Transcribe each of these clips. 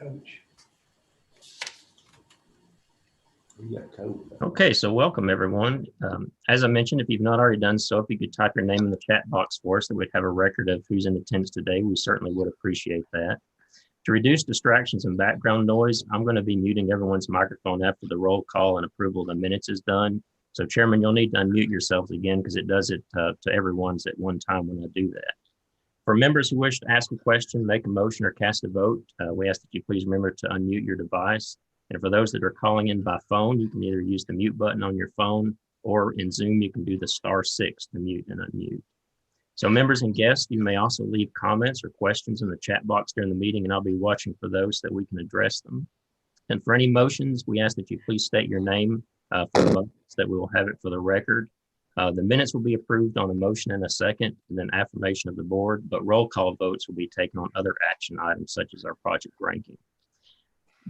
Coach. Okay, so welcome everyone. As I mentioned, if you've not already done so, if you could type your name in the chat box for us, that we'd have a record of who's in attendance today. We certainly would appreciate that. To reduce distractions and background noise, I'm going to be muting everyone's microphone after the roll call and approval of the minutes is done. So Chairman, you'll need to unmute yourselves again because it does it to everyone's at one time when I do that. For members who wish to ask a question, make a motion, or cast a vote, we ask that you please remember to unmute your device. And for those that are calling in by phone, you can either use the mute button on your phone, or in Zoom, you can do the *6 to mute and unmute. So members and guests, you may also leave comments or questions in the chat box during the meeting, and I'll be watching for those so that we can address them. And for any motions, we ask that you please state your name for the motions, that we will have it for the record. The minutes will be approved on a motion and a second, and then affirmation of the board, but roll call votes will be taken on other action items such as our project ranking.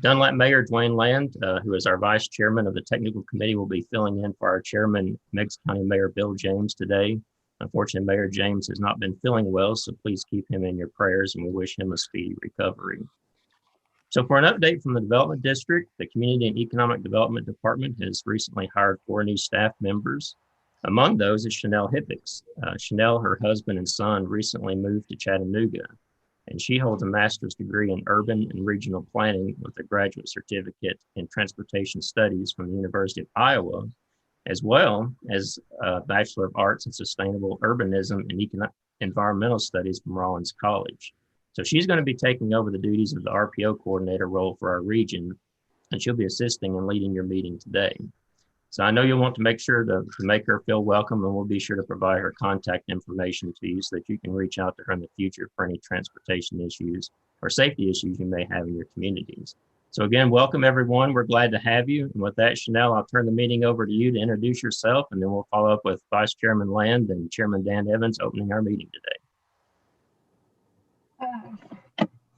Dunlap Mayor Dwayne Land, who is our Vice Chairman of the Technical Committee, will be filling in for our Chairman, Meigs County Mayor Bill James today. Unfortunately, Mayor James has not been feeling well, so please keep him in your prayers, and we wish him a speedy recovery. So for an update from the Development District, the Community and Economic Development Department has recently hired 4 new staff members. Among those is Chanel Hippix. Chanel, her husband and son recently moved to Chattanooga, and she holds a master's degree in urban and regional planning with a graduate certificate in transportation studies from the University of Iowa, as well as a Bachelor of Arts in Sustainable Urbanism and Environmental Studies from Rollins College. So she's going to be taking over the duties of the RPO coordinator role for our region, and she'll be assisting and leading your meeting today. So I know you'll want to make sure to make her feel welcome, and we'll be sure to provide her contact information to you so that you can reach out to her in the future for any transportation issues or safety issues you may have in your communities. So again, welcome everyone. We're glad to have you. And with that, Chanel, I'll turn the meeting over to you to introduce yourself, and then we'll follow up with Vice Chairman Land and Chairman Dan Evans opening our meeting today.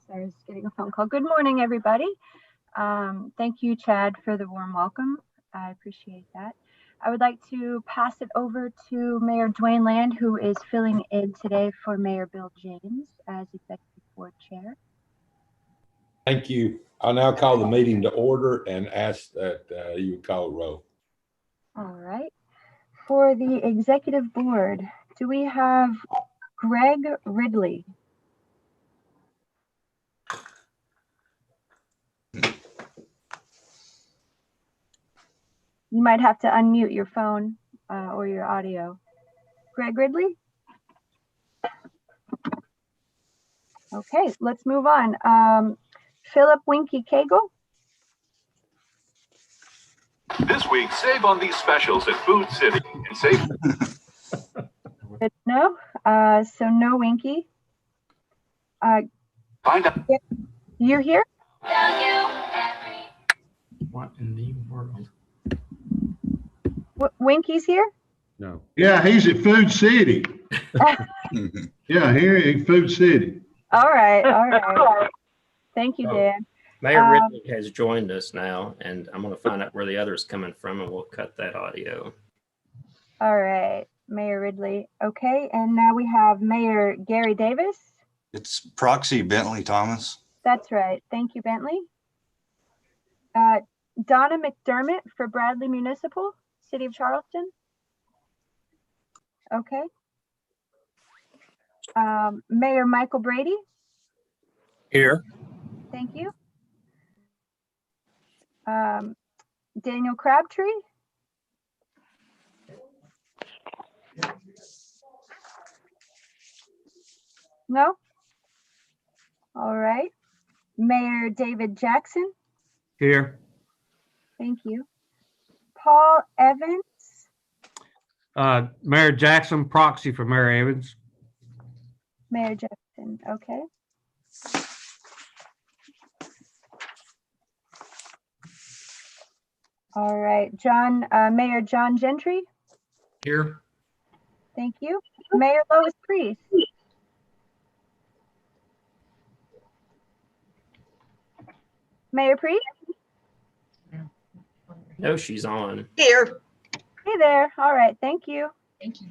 Sorry, I was getting a phone call. Good morning, everybody. Thank you, Chad, for the warm welcome. I appreciate that. I would like to pass it over to Mayor Dwayne Land, who is filling in today for Mayor Bill James as Executive Board Chair. Thank you. I'll now call the meeting to order and ask that you would call a roll. All right. For the Executive Board, do we have Greg Ridley? You might have to unmute your phone or your audio. Greg Ridley? Okay, let's move on. Philip Winky Cagle? This week, save on these specials at Food City and save. No, so no Winky. Find out. You here? What in the world? Winky's here? No. Yeah, he's at Food City. Yeah, here in Food City. All right. Thank you, Dan. Mayor Ridley has joined us now, and I'm going to find out where the other is coming from, and we'll cut that audio. All right, Mayor Ridley. Okay, and now we have Mayor Gary Davis. It's proxy Bentley Thomas. That's right. Thank you, Bentley. Donna McDermott for Bradley Municipal, City of Charleston. Okay. Mayor Michael Brady. Here. Thank you. Daniel Crabtree. No? All right. Mayor David Jackson. Here. Thank you. Paul Evans. Mayor Jackson, proxy for Mayor Evans. Mayor Jackson, okay. All right, Mayor John Gentry. Here. Thank you. Mayor Lois Priest. Mayor Priest? No, she's on. Here. Hey there. All right, thank you. Thank you.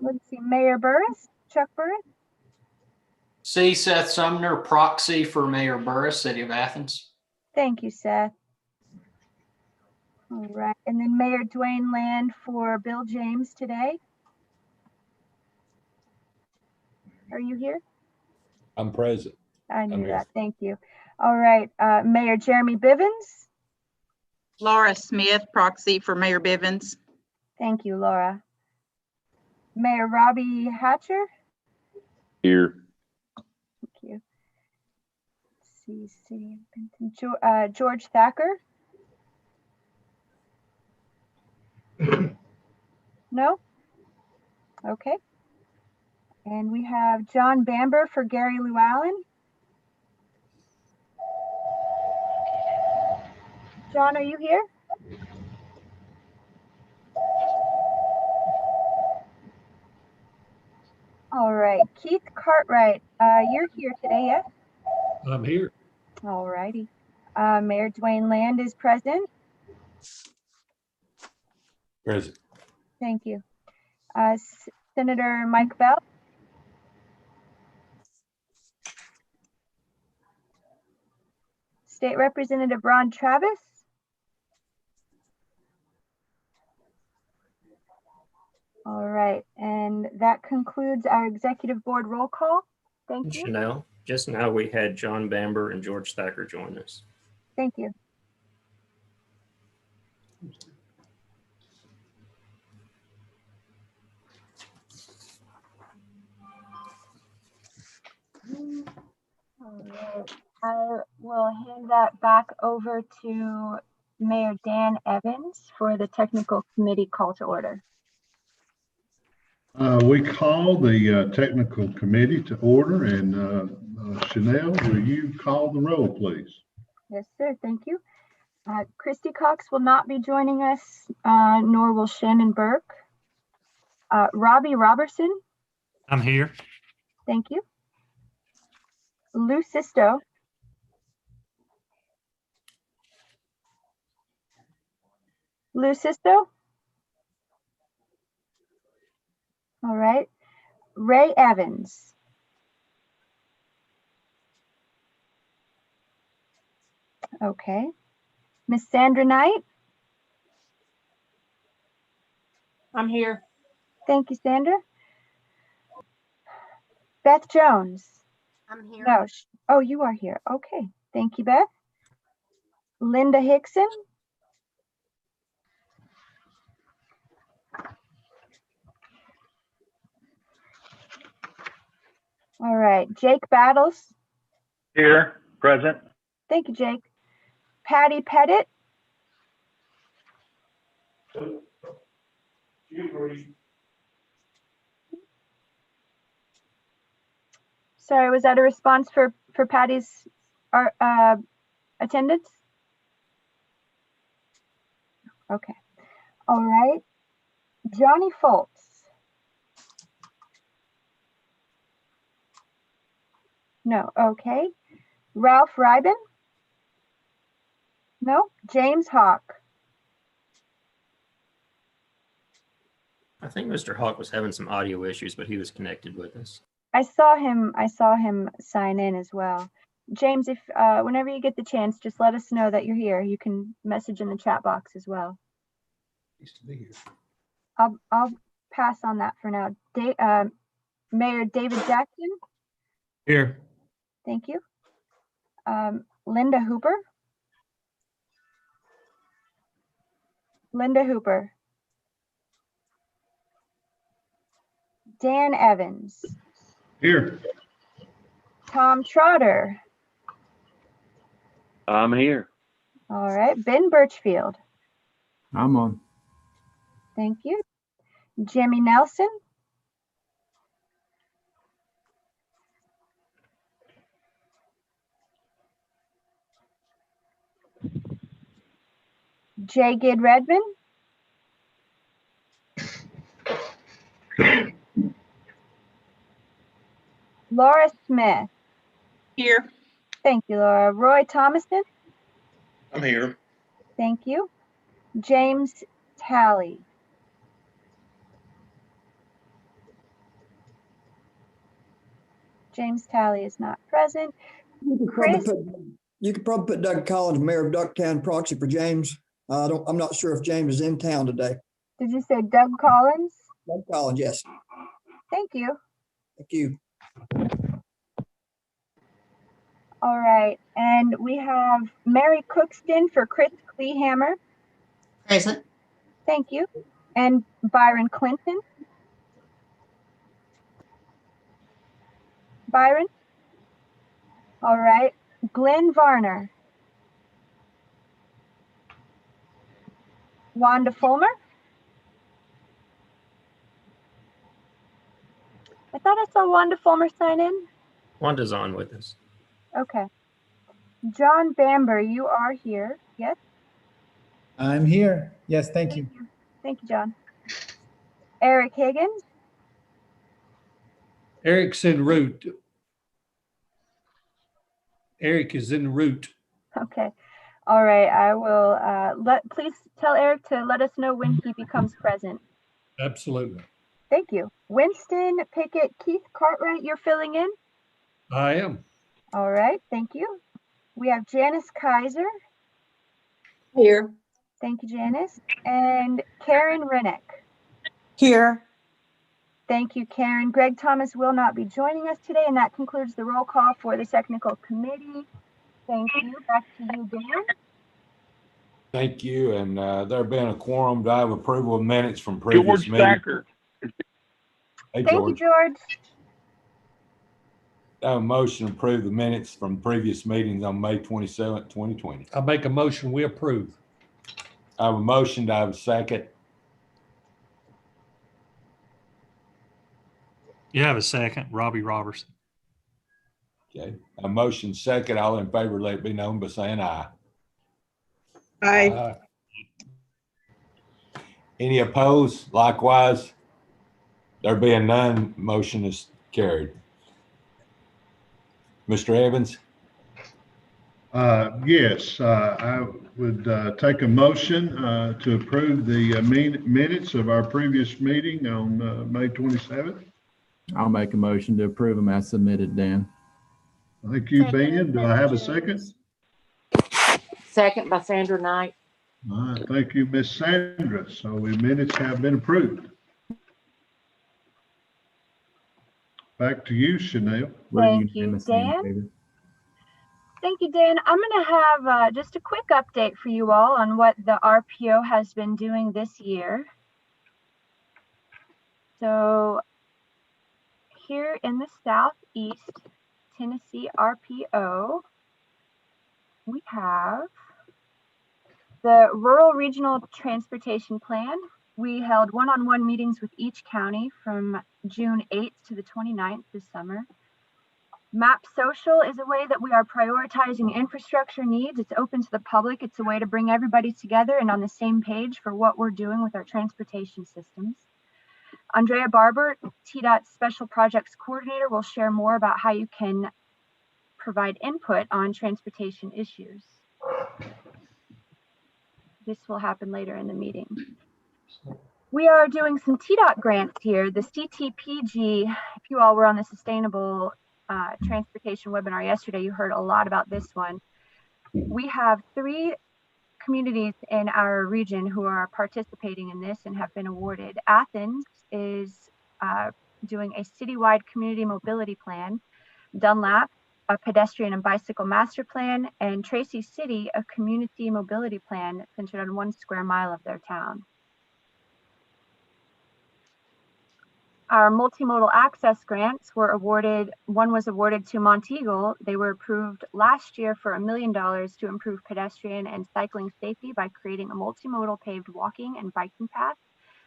Let's see, Mayor Burris, Chuck Burris. C. Seth Sumner, proxy for Mayor Burris, City of Athens. Thank you, Seth. All right, and then Mayor Dwayne Land for Bill James today. Are you here? I'm present. I knew I'm here. that. Thank you. All right, Mayor Jeremy Bivens. Laura Smith, proxy for Mayor Bivens. Thank you, Laura. Mayor Robbie Hatcher. Here. Thank you. Let's see, City of Benton. George Thacker. No? Okay. And we have John Bamber for Gary Llewellyn. John, are you here? All right, Keith Cartwright, you're here today, yes? I'm here. All righty. Mayor Dwayne Land is present. Present. Thank you. Senator Mike Bell. State Representative Ron Travis. All right, and that concludes our executive board roll call. Thank you. Chanel, just now we had John Bamber and George Thacker join us. Thank you. All right, I will hand that back over to Mayor Dan Evans for the technical committee call to order. We call the technical committee to order, and Chanel, will you call the roll, please? Yes, sir. Thank you. Christy Cox will not be joining us, nor will Shannon Burke. Robbie Robertson. I'm here. Thank you. Lou Sisto. Lou Sisto. All right. Ray Evans. Okay. Miss Sandra Knight. I'm here. Thank you, Sandra. Beth Jones. I'm here. No. Oh, you are here. Okay. Thank you, Beth. Linda Hickson. All right. Jake Battles. Here, present. Thank you, Jake. Patty Pettit. Sorry, was that a response for Patty's attendance? Okay. All right. Johnny Foltz. No. Okay. Ralph Ryben. No. James Hawk. I think Mr. Hawk was having some audio issues, but he was connected with us. I saw him sign in as well. James, if whenever you get the chance, just let us know that you're here. You can message in the chat box as well. Needs to be here. I'll pass on that for now. Mayor David Jackson. Here. Thank you. Linda Hooper. Linda Hooper. Dan Evans. Here. Tom Trotter. I'm here. All right. Ben Birchfield. I'm on. Thank you. Jimmy Nelson. J. Gid Redmond. Laura Smith. Here. Thank you, Laura. Roy Thomason. I'm here. Thank you. James Talley. James Talley is not present. Chris? You could probably put Doug Collins, Mayor of Ducktown, proxy for James. I'm not sure if James is in town today. Did you say Doug Collins? Doug Collins, yes. Thank you. Thank you. All right, and we have Mary Cookston for Chris Kleehammer. Present. Thank you. And Byron Clinton. Byron? All right. Glenn Varner. Wanda Fulmer. I thought I saw Wanda Fulmer sign in. Wanda's on with us. Okay. John Bamber, you are here. Yes? I'm here. Yes, thank you. Thank you, John. Eric Higgins. Eric's en route. Eric is en route. Okay. All right. I will please tell Eric to let us know when he becomes present. Absolutely. Thank you. Winston Pickett, Keith Cartwright, you're filling in? I am. All right. Thank you. We have Janice Kaiser. Here. Thank you, Janice. And Karen Rennick. Here. Thank you, Karen. Greg Thomas will not be joining us today, and that concludes the roll call for the technical committee. Thank you. Back to you, Dan. Thank you. And there being a quorum, do I have approval of minutes from previous meetings? Hey, Thank you, George. I have a motion to approve the minutes from previous meetings on May 27th, 2020. I make a motion, we approve. I have a motion. Do I have a second? You have a second, Robbie Robertson. Okay. A motion second. All in favor, let it be known by saying aye. Aye. Any opposed? Likewise, there being none, motion is carried. Mr. Evans? Yes, I would take a motion to approve the minutes of our previous meeting on May 27th. I'll make a motion to approve them as submitted, Dan. Thank you, Ben. Do I have a second? Second by Sandra Knight. All right, thank you, Miss Sandra. So the minutes have been approved. Back to you, Chanel. Thank you, Dan. Thank you, Dan. I'm going to have just a quick update for you all on what the RPO has been doing this year. So here in the Southeast Tennessee RPO, we have the Rural Regional Transportation Plan. We held one-on-one meetings with each county from June 8th to the 29th this summer. Map Social is a way that we are prioritizing infrastructure needs. It's open to the public. It's a way to bring everybody together and on the same page for what we're doing with our transportation systems. Andrea Barber, TDOT's Special Projects Coordinator, will share more about how you can provide input on transportation issues. This will happen later in the meeting. We are doing some TDOT grants here. The CTPG, if you all were on the Sustainable Transportation webinar yesterday, you heard a lot about this one. We have 3 communities in our region who are participating in this and have been awarded. Athens is doing a citywide community mobility plan. Dunlap, a pedestrian and bicycle master plan, and Tracy City, a community mobility plan centered on 1 square mile of their town. Our multimodal access grants were awarded. One was awarded to Monteagle. They were approved last year for $1 million to improve pedestrian and cycling safety by creating a multimodal paved walking and biking path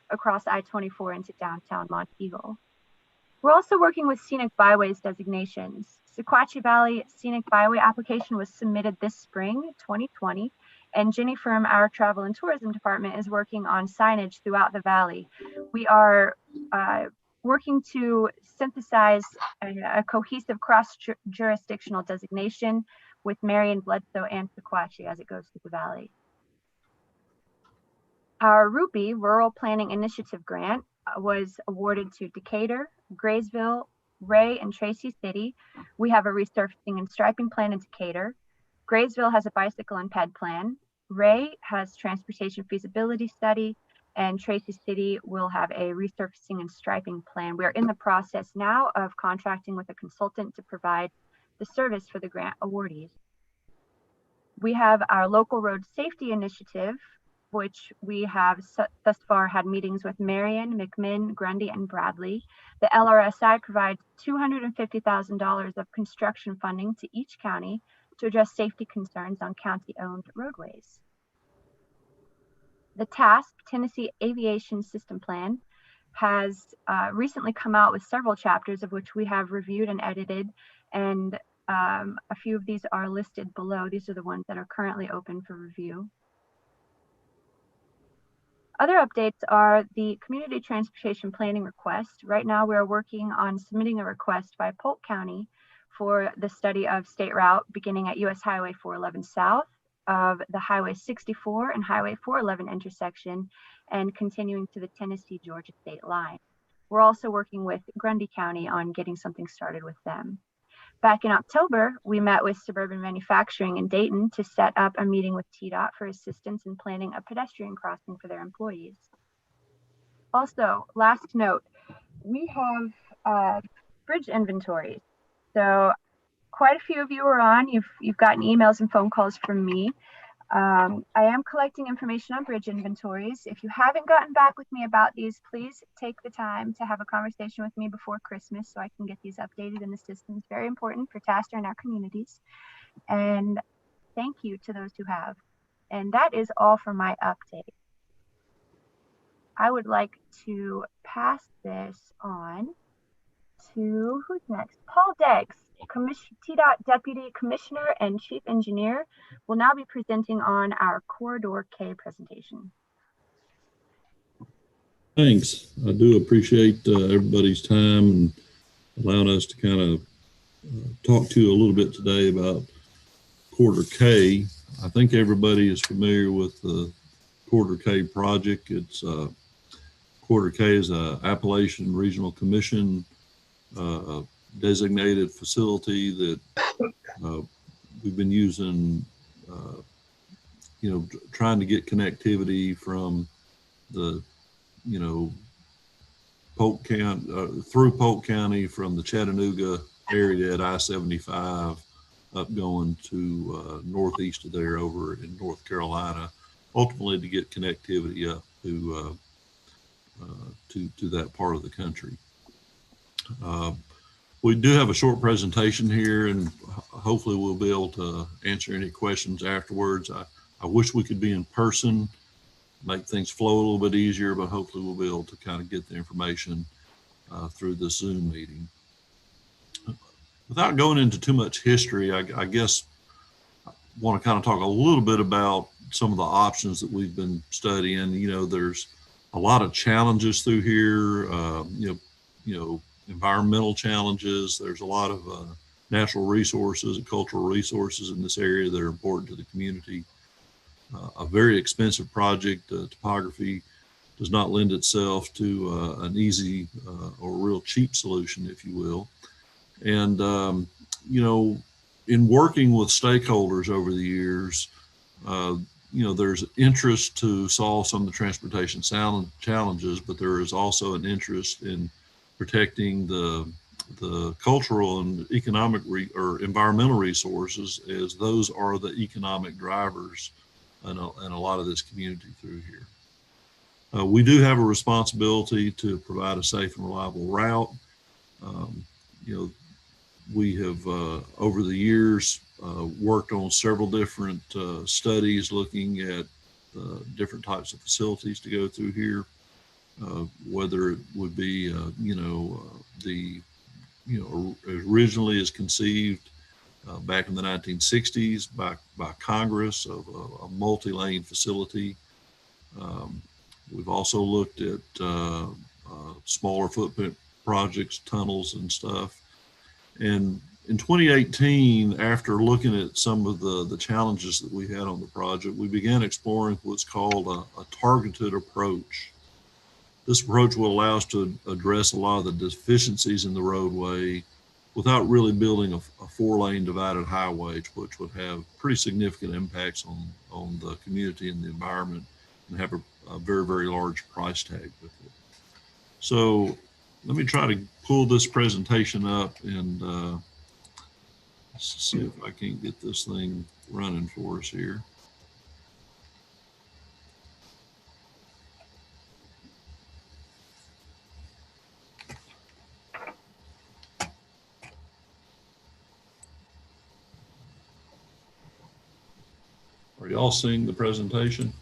across I-24 into downtown Monteagle. We're also working with scenic byways designations. Sequatchie Valley Scenic Byway application was submitted this spring, 2020, and Jenny from our Travel and Tourism Department is working on signage throughout the valley. We are working to synthesize a cohesive cross-jurisdictional designation with Marion, Bledsoe, and Sequatchie as it goes through the valley. Our RUPI, Rural Planning Initiative Grant, was awarded to Decatur, Graysville, Ray and Tracy City, we have a resurfacing and striping plan in Decatur. Graysville has a bicycle and ped plan. Ray has transportation feasibility study, and Tracy City will have a resurfacing and striping plan. We are in the process now of contracting with a consultant to provide the service for the grant awardees. We have our local road safety initiative, which we have thus far had meetings with Marion, McMinn, Grundy, and Bradley. The LRSI provides $250,000 of construction funding to each county to address safety concerns on county-owned roadways. The TASP, Tennessee Aviation System Plan, has recently come out with several chapters of which we have reviewed and edited, and a few of these are listed below. These are the ones that are currently open for review. Other updates are the community transportation planning request. Right now, we're working on submitting a request by Polk County for the study of state route beginning at US Highway 411 south of the Highway 64 and Highway 411 intersection and continuing to the Tennessee-Georgia state line. We're also working with Grundy County on getting something started with them. Back in October, we met with Suburban Manufacturing in Dayton to set up a meeting with TDOT for assistance in planning a pedestrian crossing for their employees. Also, last note, we have bridge inventories. So quite a few of you are on. You've gotten emails and phone calls from me. I am collecting information on bridge inventories. If you haven't gotten back with me about these, please take the time to have a conversation with me before Christmas so I can get these updated in the system. It's very important for TASTER and our communities. And thank you to those who have. And that is all for my update. I would like to pass this on to, who's next? Paul Deggs, TDOT Deputy Commissioner and Chief Engineer, will now be presenting on our Corridor K presentation. Thanks. I do appreciate everybody's time and allowing us to kind of talk to you a little bit today about Corridor K. I think everybody is familiar with the Corridor K project. It's Corridor K is a Appalachian Regional Commission designated facility that we've been using, trying to get connectivity from the, Polk County, through Polk County from the Chattanooga area at I-75 up going to northeast of there over in North Carolina, ultimately to get connectivity up to that part of the country. We do have a short presentation here, and hopefully we'll be able to answer any questions afterwards. I wish we could be in person, make things flow a little bit easier, but hopefully we'll be able to kind of get the information through the Zoom meeting. Without going into too much history, I guess I want to kind of talk a little bit about some of the options that we've been studying. There's a lot of challenges through here, environmental challenges. There's a lot of natural resources and cultural resources in this area that are important to the community. A very expensive project. Topography does not lend itself to an easy or real cheap solution, if you will. And, in working with stakeholders over the years, there's interest to solve some of the transportation challenges, but there is also an interest in protecting the cultural and economic or environmental resources, as those are the economic drivers in a lot of this community through here. We do have a responsibility to provide a safe and reliable route. We have over the years worked on several different studies looking at different types of facilities to go through here. Whether it would be, originally as conceived back in the 1960s by Congress of a multi-lane facility. We've also looked at smaller footprint projects, tunnels and stuff. And in 2018, after looking at some of the challenges that we had on the project, we began exploring what's called a targeted approach. This approach will allow us to address a lot of the deficiencies in the roadway without really building a 4-lane divided highway, which would have pretty significant impacts on the community and the environment and have a very, very large price tag with it. So let me try to pull this presentation up and see if I can get this thing running for us here. Are y'all seeing the presentation?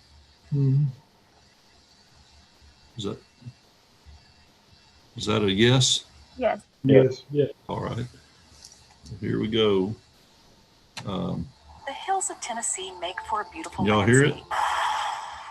Mhm. Is that a yes? Yes. Yes. All right. Here we go. The hills of Tennessee make for a beautiful Can y'all hear it? landscape,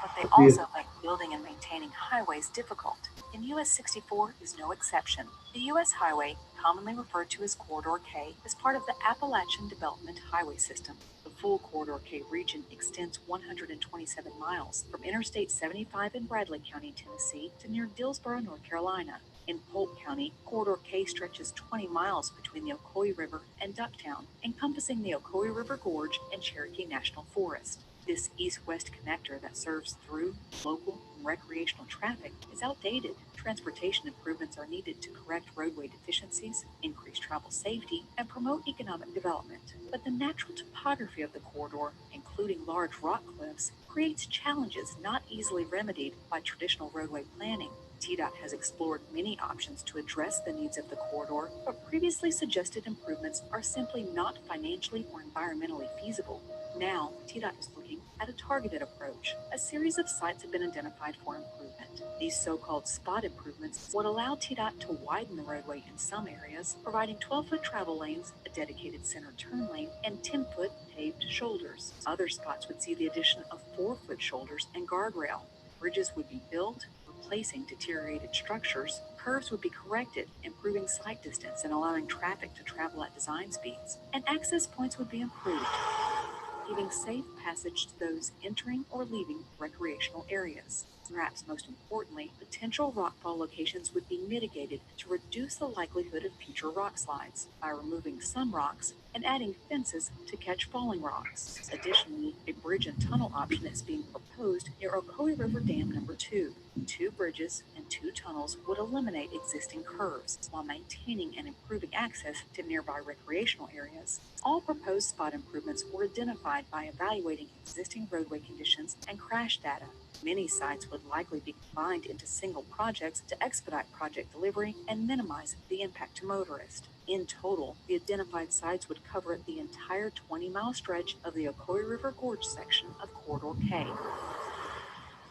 but they also make building and maintaining highways difficult. And US 64 is no exception. The US highway, commonly referred to as Corridor K, is part of the Appalachian Development Highway System. The full Corridor K region extends 127 miles from Interstate 75 in Bradley County, Tennessee, to near Dillsboro, North Carolina. In Polk County, Corridor K stretches 20 miles between the Ocoee River and Ducktown, encompassing the Ocoee River Gorge and Cherokee National Forest. This east-west connector that serves through local and recreational traffic is outdated. Transportation improvements are needed to correct roadway deficiencies, increase travel safety, and promote economic development. But the natural topography of the corridor, including large rock cliffs, creates challenges not easily remedied by traditional roadway planning. TDOT has explored many options to address the needs of the corridor, but previously suggested improvements are simply not financially or environmentally feasible. Now, TDOT is looking at a targeted approach. A series of sites have been identified for improvement. These so-called spot improvements would allow TDOT to widen the roadway in some areas, providing 12-foot travel lanes, a dedicated center turn lane, and 10-foot paved shoulders. Other spots would see the addition of 4-foot shoulders and guardrail. Bridges would be built, replacing deteriorated structures. Curves would be corrected, improving sight distance and allowing traffic to travel at design speeds. And access points would be improved, giving safe passage to those entering or leaving recreational areas. Perhaps most importantly, potential rockfall locations would be mitigated to reduce the likelihood of future rock slides by removing some rocks and adding fences to catch falling rocks. Additionally, a bridge and tunnel option is being proposed near Ocoee River Dam number 2. 2 bridges and 2 tunnels would eliminate existing curves while maintaining and improving access to nearby recreational areas. All proposed spot improvements were identified by evaluating existing roadway conditions and crash data. Many sites would likely be combined into single projects to expedite project delivery and minimize the impact to motorists. In total, the identified sites would cover the entire 20-mile stretch of the Ocoee River Gorge section of Corridor K.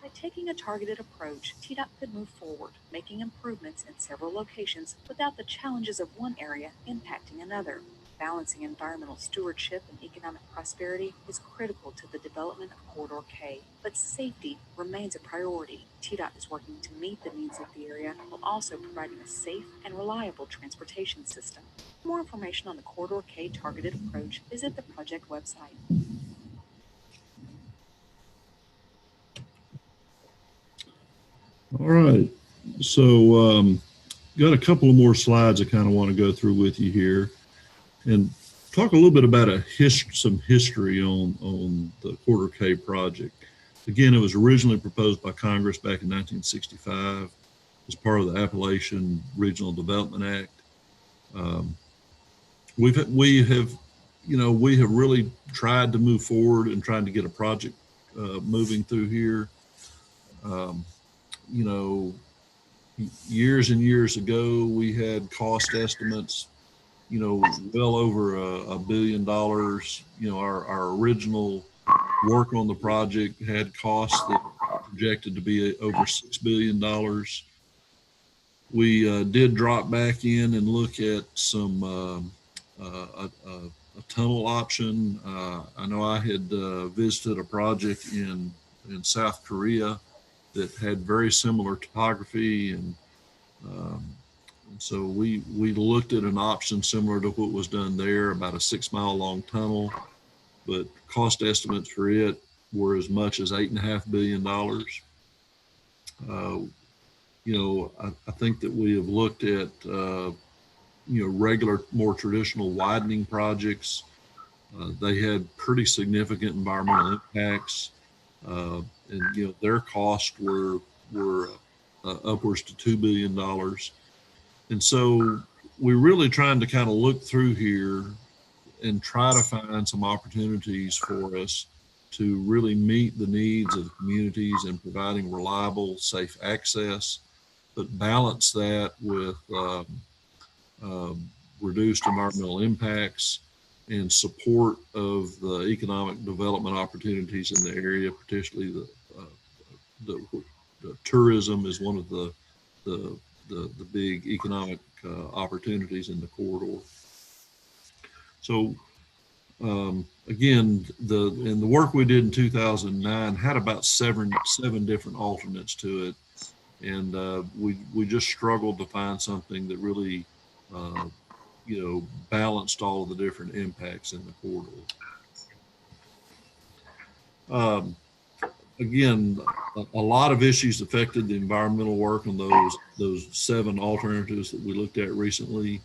By taking a targeted approach, TDOT could move forward, making improvements in several locations without the challenges of one area impacting another. Balancing environmental stewardship and economic prosperity is critical to the development of Corridor K, but safety remains a priority. TDOT is working to meet the needs of the area while also providing a safe and reliable transportation system. For more information on the Corridor K targeted approach, visit the project website. All right. So got a couple of more slides I kind of want to go through with you here and talk a little bit about some history on the Corridor K project. Again, it was originally proposed by Congress back in 1965 as part of the Appalachian Regional Development Act. We have really tried to move forward and trying to get a project moving through here. Years and years ago, we had cost estimates, well over $1 billion. Our original work on the project had costs that projected to be over $6 billion. We did drop back in and look at some a tunnel option. I know I had visited a project in South Korea that had very similar topography, and so we looked at an option similar to what was done there, about a 6-mile long tunnel, but cost estimates for it were as much as $8.5 billion. I think that we have looked at, regular, more traditional widening projects. They had pretty significant environmental impacts, and their costs were upwards to $2 billion. And so we're really trying to kind of look through here and try to find some opportunities for us to really meet the needs of the communities in providing reliable, safe access, but balance that with reduced environmental impacts and support of the economic development opportunities in the area, particularly the tourism is one of the big economic opportunities in the corridor. So again, the work we did in 2009 had about seven different alternates to it, and we just struggled to find something that really balanced all of the different impacts in the corridor. Again, a lot of issues affected the environmental work on those 7 alternatives that we looked at recently.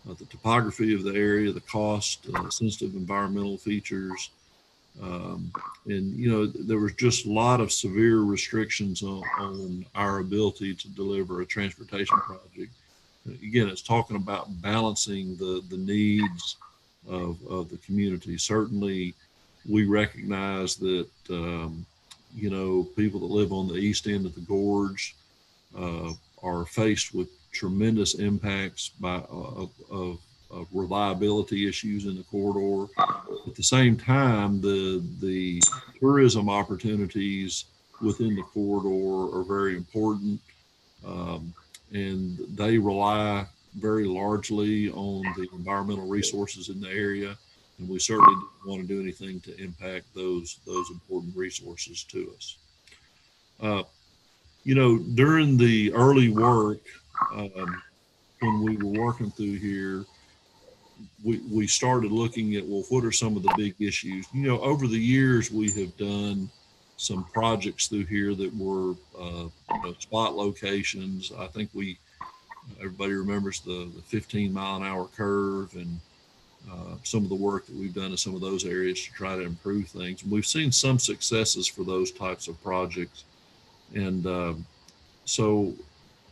The topography of the area, the cost, sensitive environmental features, and there was just a lot of severe restrictions on our ability to deliver a transportation project. Again, it's talking about balancing the needs of the community. Certainly, we recognize that people that live on the east end of the gorge are faced with tremendous impacts of reliability issues in the corridor. At the same time, the tourism opportunities within the corridor are very important, and they rely very largely on the environmental resources in the area, and we certainly don't want to do anything to impact those important resources to us. During the early work, when we were working through here, we started looking at, well, what are some of the big issues? Over the years, we have done some projects through here that were spot locations. I think everybody remembers the 15-mile-an-hour curve, and some of the work that we've done in some of those areas to try to improve things. And we've seen some successes for those types of projects. And so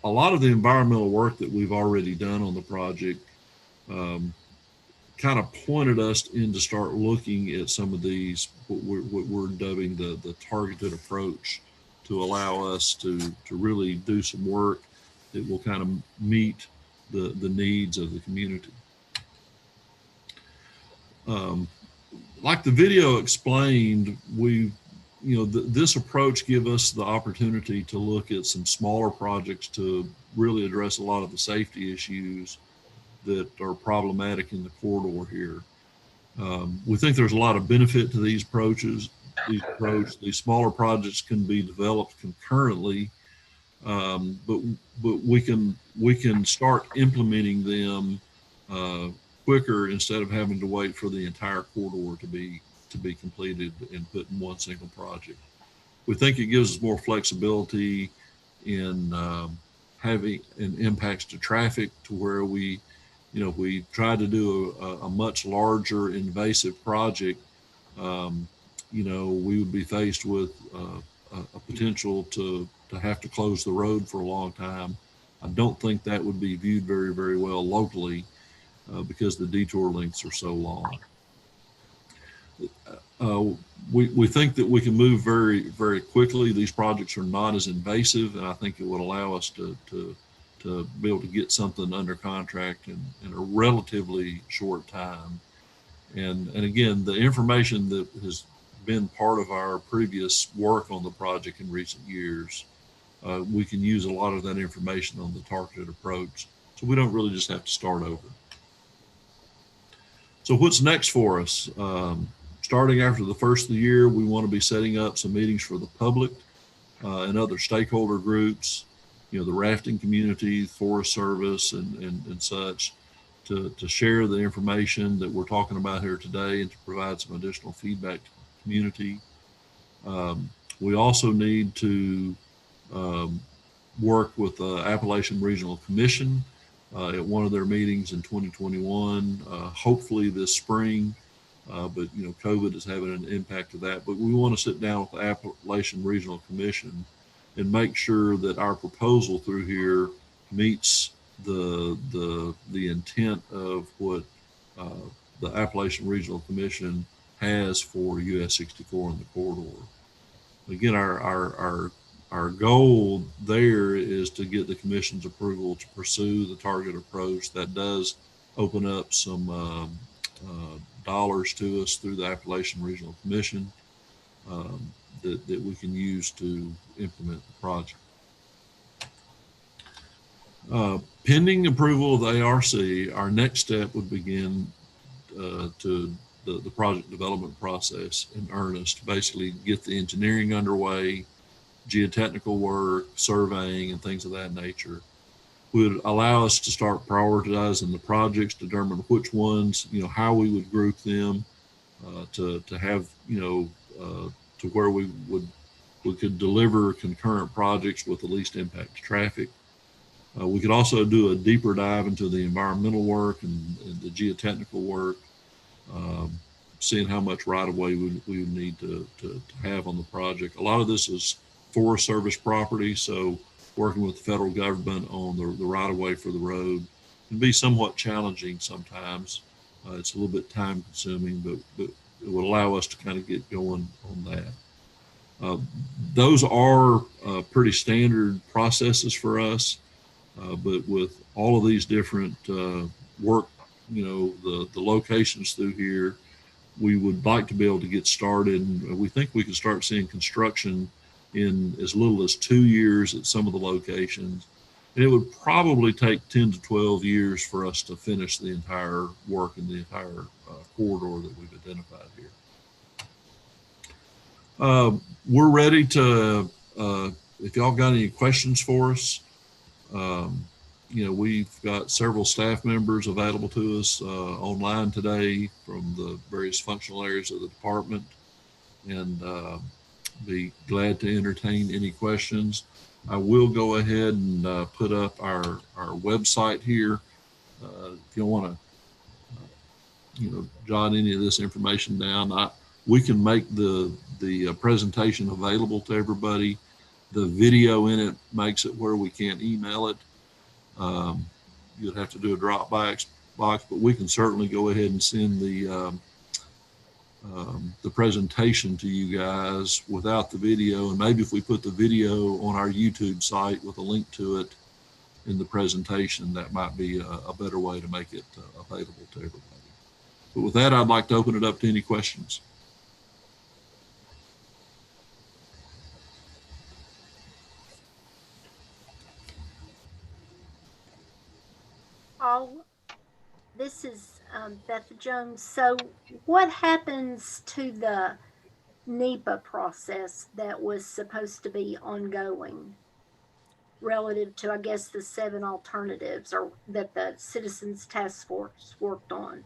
a lot of the environmental work that we've already done on the project kind of pointed us in to start looking at some of these, what we're dubbing the targeted approach, to allow us to really do some work that will kind of meet the needs of the community. Like the video explained, this approach gives us the opportunity to look at some smaller projects to really address a lot of the safety issues that are problematic in the corridor here. We think there's a lot of benefit to these approaches. These smaller projects can be developed concurrently, but we can start implementing them quicker instead of having to wait for the entire corridor to be completed and put in one single project. We think it gives us more flexibility in having impacts to traffic, to where we try to do a much larger invasive project, we would be faced with a potential to have to close the road for a long time. I don't think that would be viewed very, very well locally because the detour lengths are so long. We think that we can move very, very quickly. These projects are not as invasive, and I think it would allow us to be able to get something under contract in a relatively short time. And again, the information that has been part of our previous work on the project in recent years, we can use a lot of that information on the targeted approach, so we don't really just have to start over. So what's next for us? Starting after the first of the year, we want to be setting up some meetings for the public and other stakeholder groups, the rafting community, Forest Service, and such, to share the information that we're talking about here today and to provide some additional feedback to the community. We also need to worked with the Appalachian Regional Commission at one of their meetings in 2021, hopefully this spring. But COVID is having an impact of that. But we want to sit down with the Appalachian Regional Commission and make sure that our proposal through here meets the intent of what the Appalachian Regional Commission has for US 64 in the corridor. Again, our goal there is to get the commission's approval to pursue the target approach. That does open up some dollars to us through the Appalachian Regional Commission that we can use to implement the project. Pending approval of the ARC, our next step would begin to the project development process in earnest, basically get the engineering underway, geotechnical work, surveying, and things of that nature. Would allow us to start prioritizing the projects, determine which ones, how we would group them to have, to where we could deliver concurrent projects with the least impact to traffic. We could also do a deeper dive into the environmental work and the geotechnical work, seeing how much right-of-way we would need to have on the project. A lot of this is Forest Service property, so working with the federal government on the right-of-way for the road can be somewhat challenging sometimes. It's a little bit time-consuming, but it will allow us to kind of get going on that. Those are pretty standard processes for us, but with all of these different work, the locations through here, we would like to be able to get started. And we think we can start seeing construction in as little as 2 years at some of the locations. And it would probably take 10 to 12 years for us to finish the entire work in the entire corridor that we've identified here. We're ready to, if y'all got any questions for us, we've got several staff members available to us online today from the various functional areas of the department, and be glad to entertain any questions. I will go ahead and put up our website here. If you want to, jot any of this information down, we can make the presentation available to everybody. The video in it makes it where we can't email it. You'd have to do a Dropbox box, but we can certainly go ahead and send the presentation to you guys without the video. And maybe if we put the video on our YouTube site with a link to it in the presentation, that might be a better way to make it available to everybody. But with that, I'd like to open it up to any questions. This is Beth Jones. So what happens to the NEPA process that was supposed to be ongoing relative to, I guess, the 7 alternatives or that the Citizens Task Force worked on?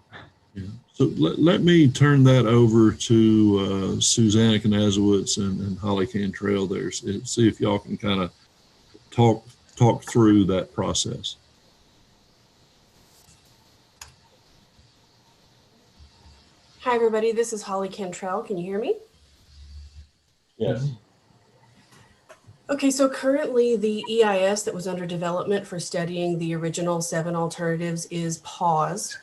Yeah. So let me turn that over to Susanna Knazowitz and Holly Cantrell there, see if y'all can kind of talk through that process. Hi, everybody. This is Holly Cantrell. Can you hear me? Yes. Okay, so currently the EIS that was under development for studying the original 7 alternatives is paused.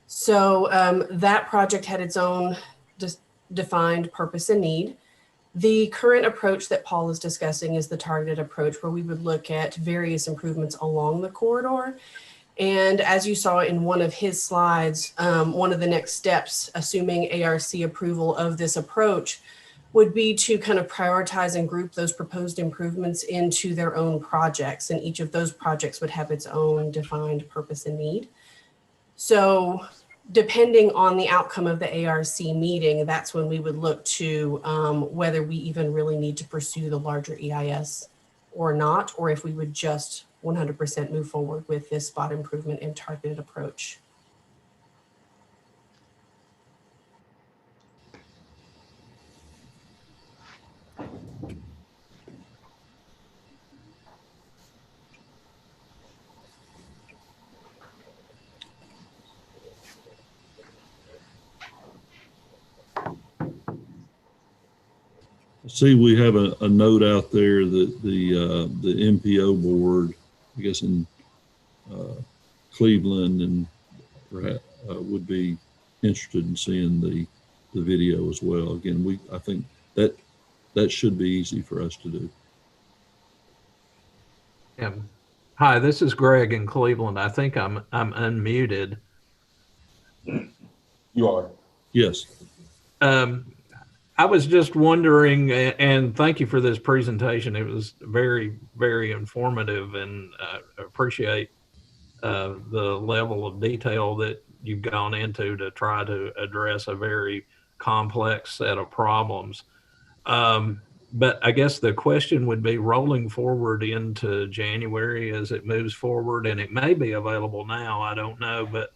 So that project had its own defined purpose and need. The current approach that Paul is discussing is the targeted approach, where we would look at various improvements along the corridor. And as you saw in one of his slides, one of the next steps, assuming ARC approval of this approach, would be to kind of prioritize and group those proposed improvements into their own projects. And each of those projects would have its own defined purpose and need. So depending on the outcome of the ARC meeting, that's when we would look to whether we even really need to pursue the larger EIS or not, or if we would just 100% move forward with this spot improvement and targeted approach. see we have a note out there that the MPO board, I guess in Cleveland and would be interested in seeing the video as well. Again, I think that should be easy for us to do. Hi, this is Greg in Cleveland. I think I'm unmuted. You are. Yes. I was just wondering, and thank you for this presentation. It was very, very informative, and appreciate the level of detail that you've gone into to try to address a very complex set of problems. But I guess the question would be, rolling forward into January as it moves forward, and it may be available now, I don't know, but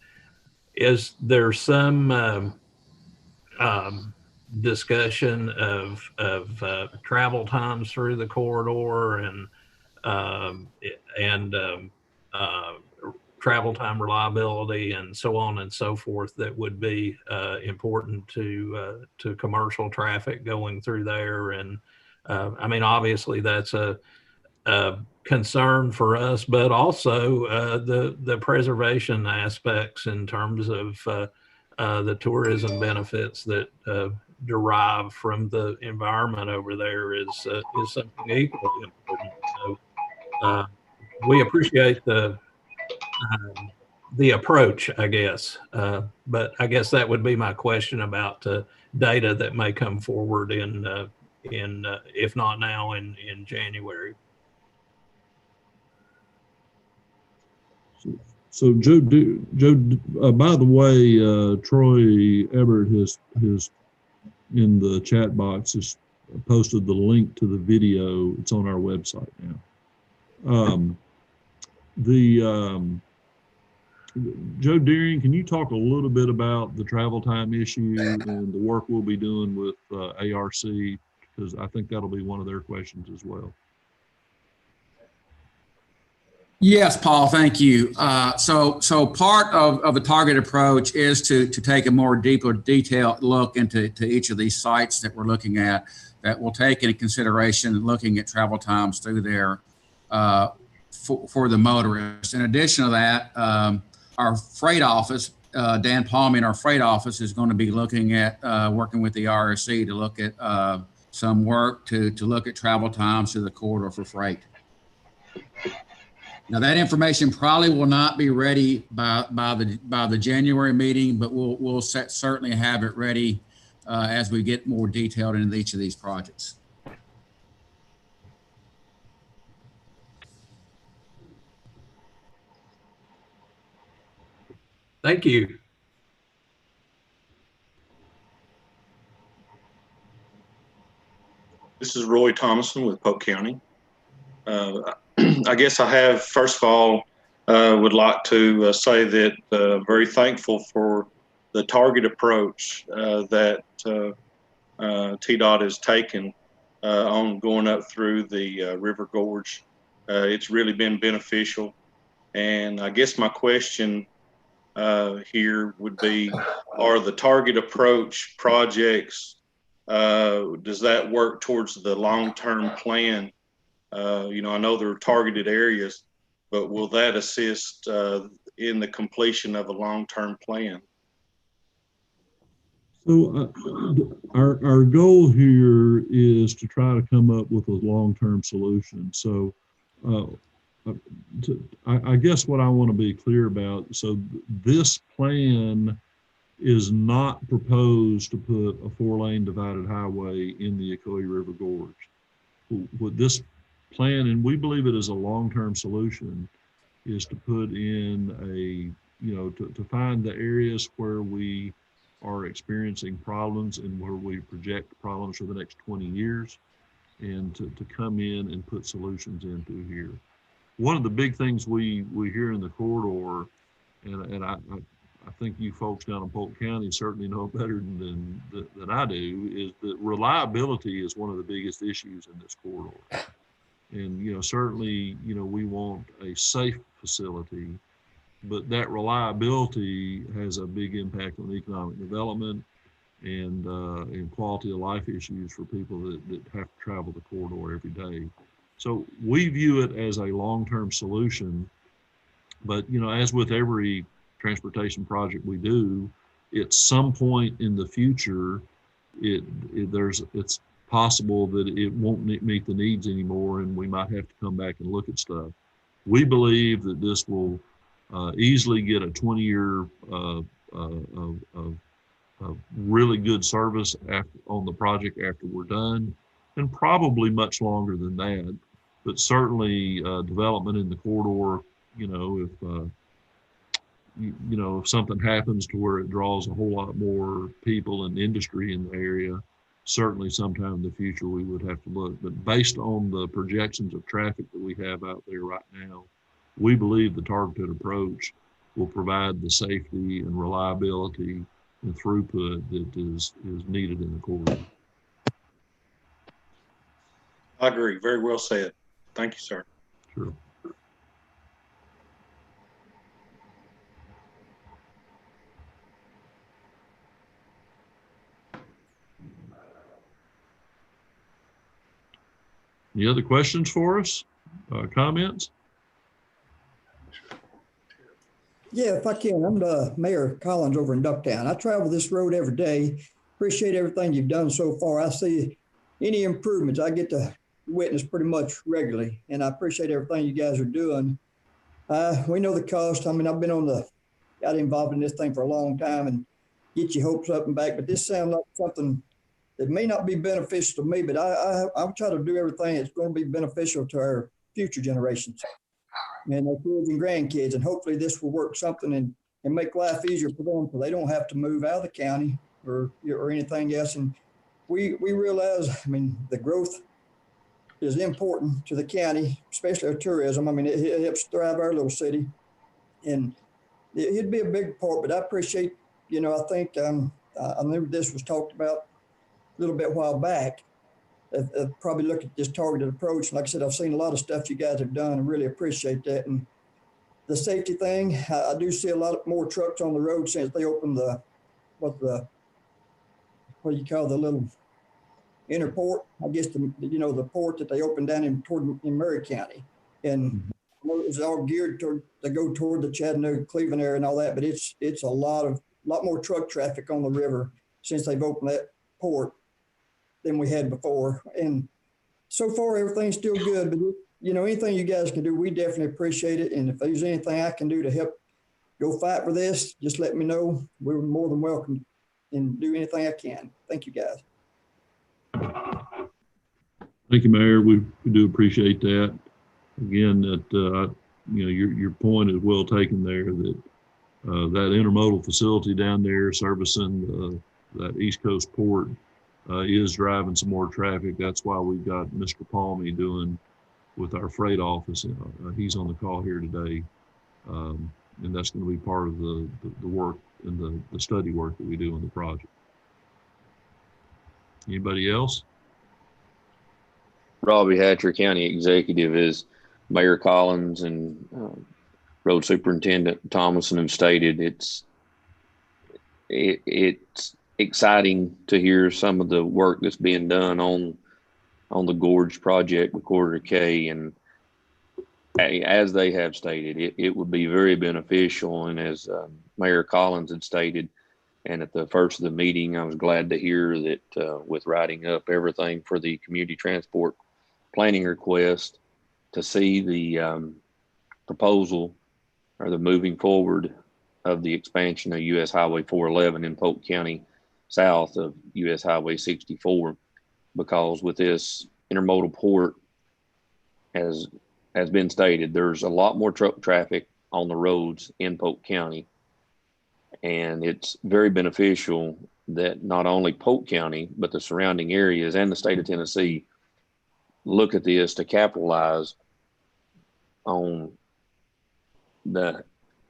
is there some discussion of travel times through the corridor and travel time reliability and so on and so forth that would be important to commercial traffic going through there? And I mean, obviously that's a concern for us, but also the preservation aspects in terms of the tourism benefits that derive from the environment over there is something equally important. So we appreciate the approach, I guess. But I guess that would be my question about data that may come forward in if not now, in January. So Joe, by the way, Troy Ebert has in the chat box has posted the link to the video. It's on our website now. Joe Deering, can you talk a little bit about the travel time issue and the work we'll be doing with ARC? Because I think that'll be one of their questions as well. Yes, Paul, thank you. So part of the target approach is to take a more deeper detailed look into each of these sites that we're looking at, that will take into consideration looking at travel times through there for the motorists. In addition to that, our freight office, Dan Palmy in our freight office, is going to be looking at working with the RSC to look at some work to look at travel times through the corridor for freight. Now that information probably will not be ready by the January meeting, but we'll certainly have it ready as we get more detailed into each of these projects. Thank you. This is Roy Thomason with Polk County. I guess I have, first of all, would like to say that very thankful for the target approach that TDOT has taken on going up through the River Gorge. It's really been beneficial. And I guess my question here would be, are the target approach projects, does that work towards the long-term plan? You know, I know there are targeted areas, but will that assist in the completion of a long-term plan? So our goal here is to try to come up with a long-term solution. So I guess what I want to be clear about, so this plan is not proposed to put a 4-lane divided highway in the Ocoee River Gorge. What this plan, and we believe it is a long-term solution, is to put in a, you know, to find the areas where we are experiencing problems and where we project problems for the next 20 years, and to come in and put solutions in through here. One of the big things we hear in the corridor, and I think you folks down in Polk County certainly know better than I do, is that reliability is one of the biggest issues in this corridor. And, you know, certainly, you know, we want a safe facility, but that reliability has a big impact on economic development. and quality of life issues for people that have to travel the corridor every day. So we view it as a long-term solution, but you know, as with every transportation project we do, at some point in the future, it's possible that it won't meet the needs anymore, and we might have to come back and look at stuff. We believe that this will easily get a 20-year of really good service on the project after we're done, and probably much longer than that. But certainly development in the corridor, you know, if something happens to where it draws a whole lot more people and industry in the area, certainly sometime in the future we would have to look. But based on the projections of traffic that we have out there right now, we believe the targeted approach will provide the safety and reliability and throughput that is needed in the corridor. I agree. Very well said. Thank you, sir. Sure. Any other questions for us? Comments? Yeah, if I can, I'm the Mayor Collins over in Ducktown. I travel this road every day. Appreciate everything you've done so far. I see any improvements I get to witness pretty much regularly, and I appreciate everything you guys are doing. We know the cost. I mean, got involved in this thing for a long time and get your hopes up and back, but this sounds like something that may not be beneficial to me, but I'll try to do everything that's going to be beneficial to our future generations and their kids and grandkids. And hopefully this will work something and make life easier for them so they don't have to move out of the county or anything else. And we realize, I mean, the growth is important to the county, especially our tourism. I mean, it helps thrive our little city. And it'd be a big part, but I appreciate, you know, I think I remember this was talked about a little bit a while back. Probably look at this targeted approach. Like I said, I've seen a lot of stuff you guys have done and really appreciate that. And the safety thing, I do see a lot more trucks on the road since they opened what do you call the little inner port? I guess the port that they opened down in Murray County. And it was all geared to go toward the Chattanooga, Cleveland area and all that. But it's a lot more truck traffic on the river since they've opened that port than we had before. And so far, everything's still good, but you know, anything you guys can do, we definitely appreciate it. And if there's anything I can do to help go fight for this, just let me know. We're more than welcome and do anything I can. Thank you, guys. Thank you, Mayor. We do appreciate that. Again, that you know, your point is well taken there. That that intermodal facility down there servicing that East Coast port is driving some more traffic. That's why we've got Mr. Palmy doing with our freight office. He's on the call here today. And that's going to be part of the work and the study work that we do on the project. Anybody else? Robbie Hatcher, County Executive, is Mayor Collins and Road Superintendent Thomason have stated. It's exciting to hear some of the work that's being done on the Gorge project with Corridor K, and as they have stated, it would be very beneficial. And as Mayor Collins had stated, and at the first of the meeting, I was glad to hear that with writing up everything for the community transport planning request, to see the proposal or the moving forward of the expansion of U.S. Highway 411 in Polk County, south of U.S. Highway 64, because with this intermodal port, as has been stated, there's a lot more truck traffic on the roads in Polk County, and it's very beneficial that not only Polk County, but the surrounding areas and the state of Tennessee look at this to capitalize on the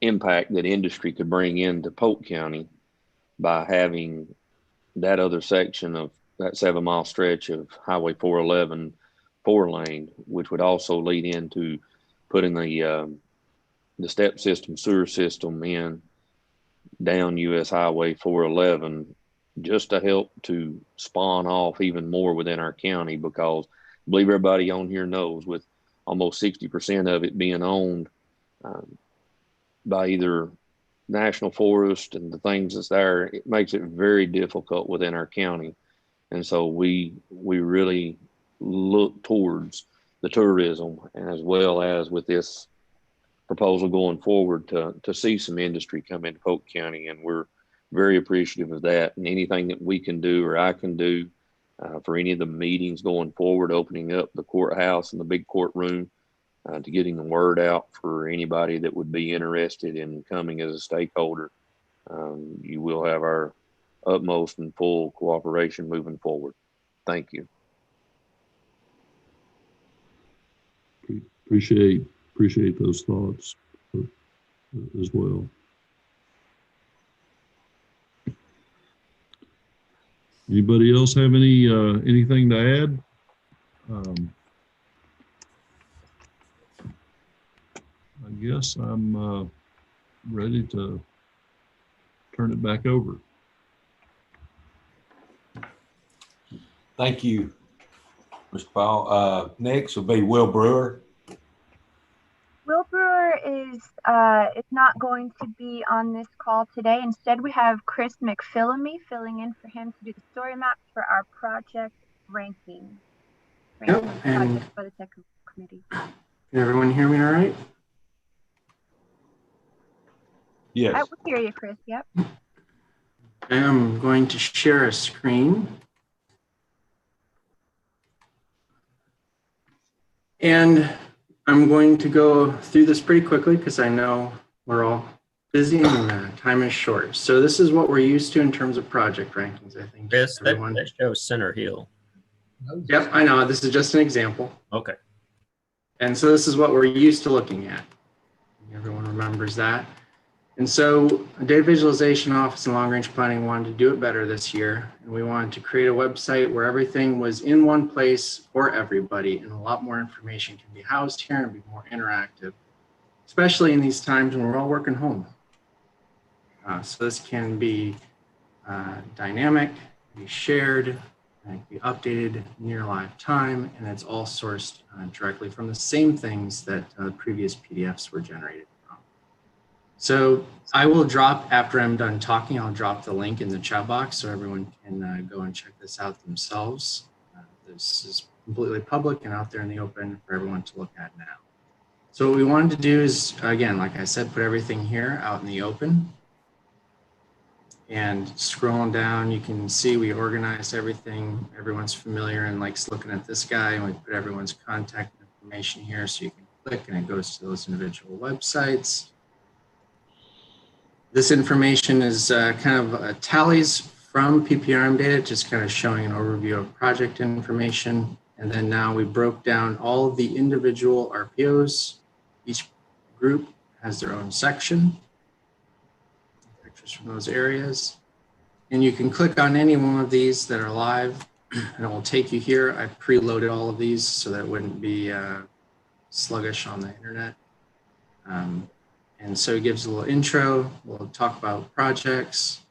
impact that industry could bring into Polk County by having that other section of that 7-mile stretch of Highway 411 4-lane, which would also lead into putting the step system, sewer system in down U.S. Highway 411 just to help to spawn off even more within our county, because I believe everybody on here knows, with almost 60% of it being owned by either national forest and the things that's there, it makes it very difficult within our county. And so we really look towards the tourism, and as well as with this proposal going forward to see some industry come into Polk County, and we're very appreciative of that. And anything that we can do or I can do for any of the meetings going forward, opening up the courthouse and the big courtroom, to getting the word out for anybody that would be interested in coming as a stakeholder, you will have our utmost and full cooperation moving forward. Thank you. Appreciate those thoughts as well. Anybody else have anything to add? I guess I'm ready to turn it back over. Thank you, Mr. Powell. Next will be Will Brewer. Will Brewer is not going to be on this call today. Instead, we have Chris McPhillamy filling in for him to do the story maps for our project ranking. Yep, and for the technical committee. Can everyone hear me all right? Yes. I will hear you, Chris. Yep. I'm going to share a screen. And I'm going to go through this pretty quickly because I know we're all busy and time is short. So this is what we're used to in terms of project rankings, I think. Yes, that shows Center Hill. Yep, I know. This is just an example. Okay. And so this is what we're used to looking at. Everyone remembers that. And so a data visualization office and long range planning wanted to do it better this year. And we wanted to create a website where everything was in one place for everybody, and a lot more information can be housed here and be more interactive, especially in these times when we're all working home. So this can be dynamic, be shared, and be updated near live time, and it's all sourced directly from the same things that previous PDFs were generated from. So I will drop, after I'm done talking, I'll drop the link in the chat box so everyone can go and check this out themselves. This is completely public and out there in the open for everyone to look at now. So what we wanted to do is, again, like I said, put everything here out in the open. And scrolling down, you can see we organized everything. Everyone's familiar and likes looking at this guy, and we put everyone's contact information here so you can click and it goes to those individual websites. This information is kind of tallies from PPRM data, just kind of showing an overview of project information. And then now we broke down all of the individual RPOs. Each group has their own section. Pictures from those areas. And you can click on any one of these that are live and it will take you here. I preloaded all of these so that it wouldn't be sluggish on the internet. And so it gives a little intro. We'll talk about projects.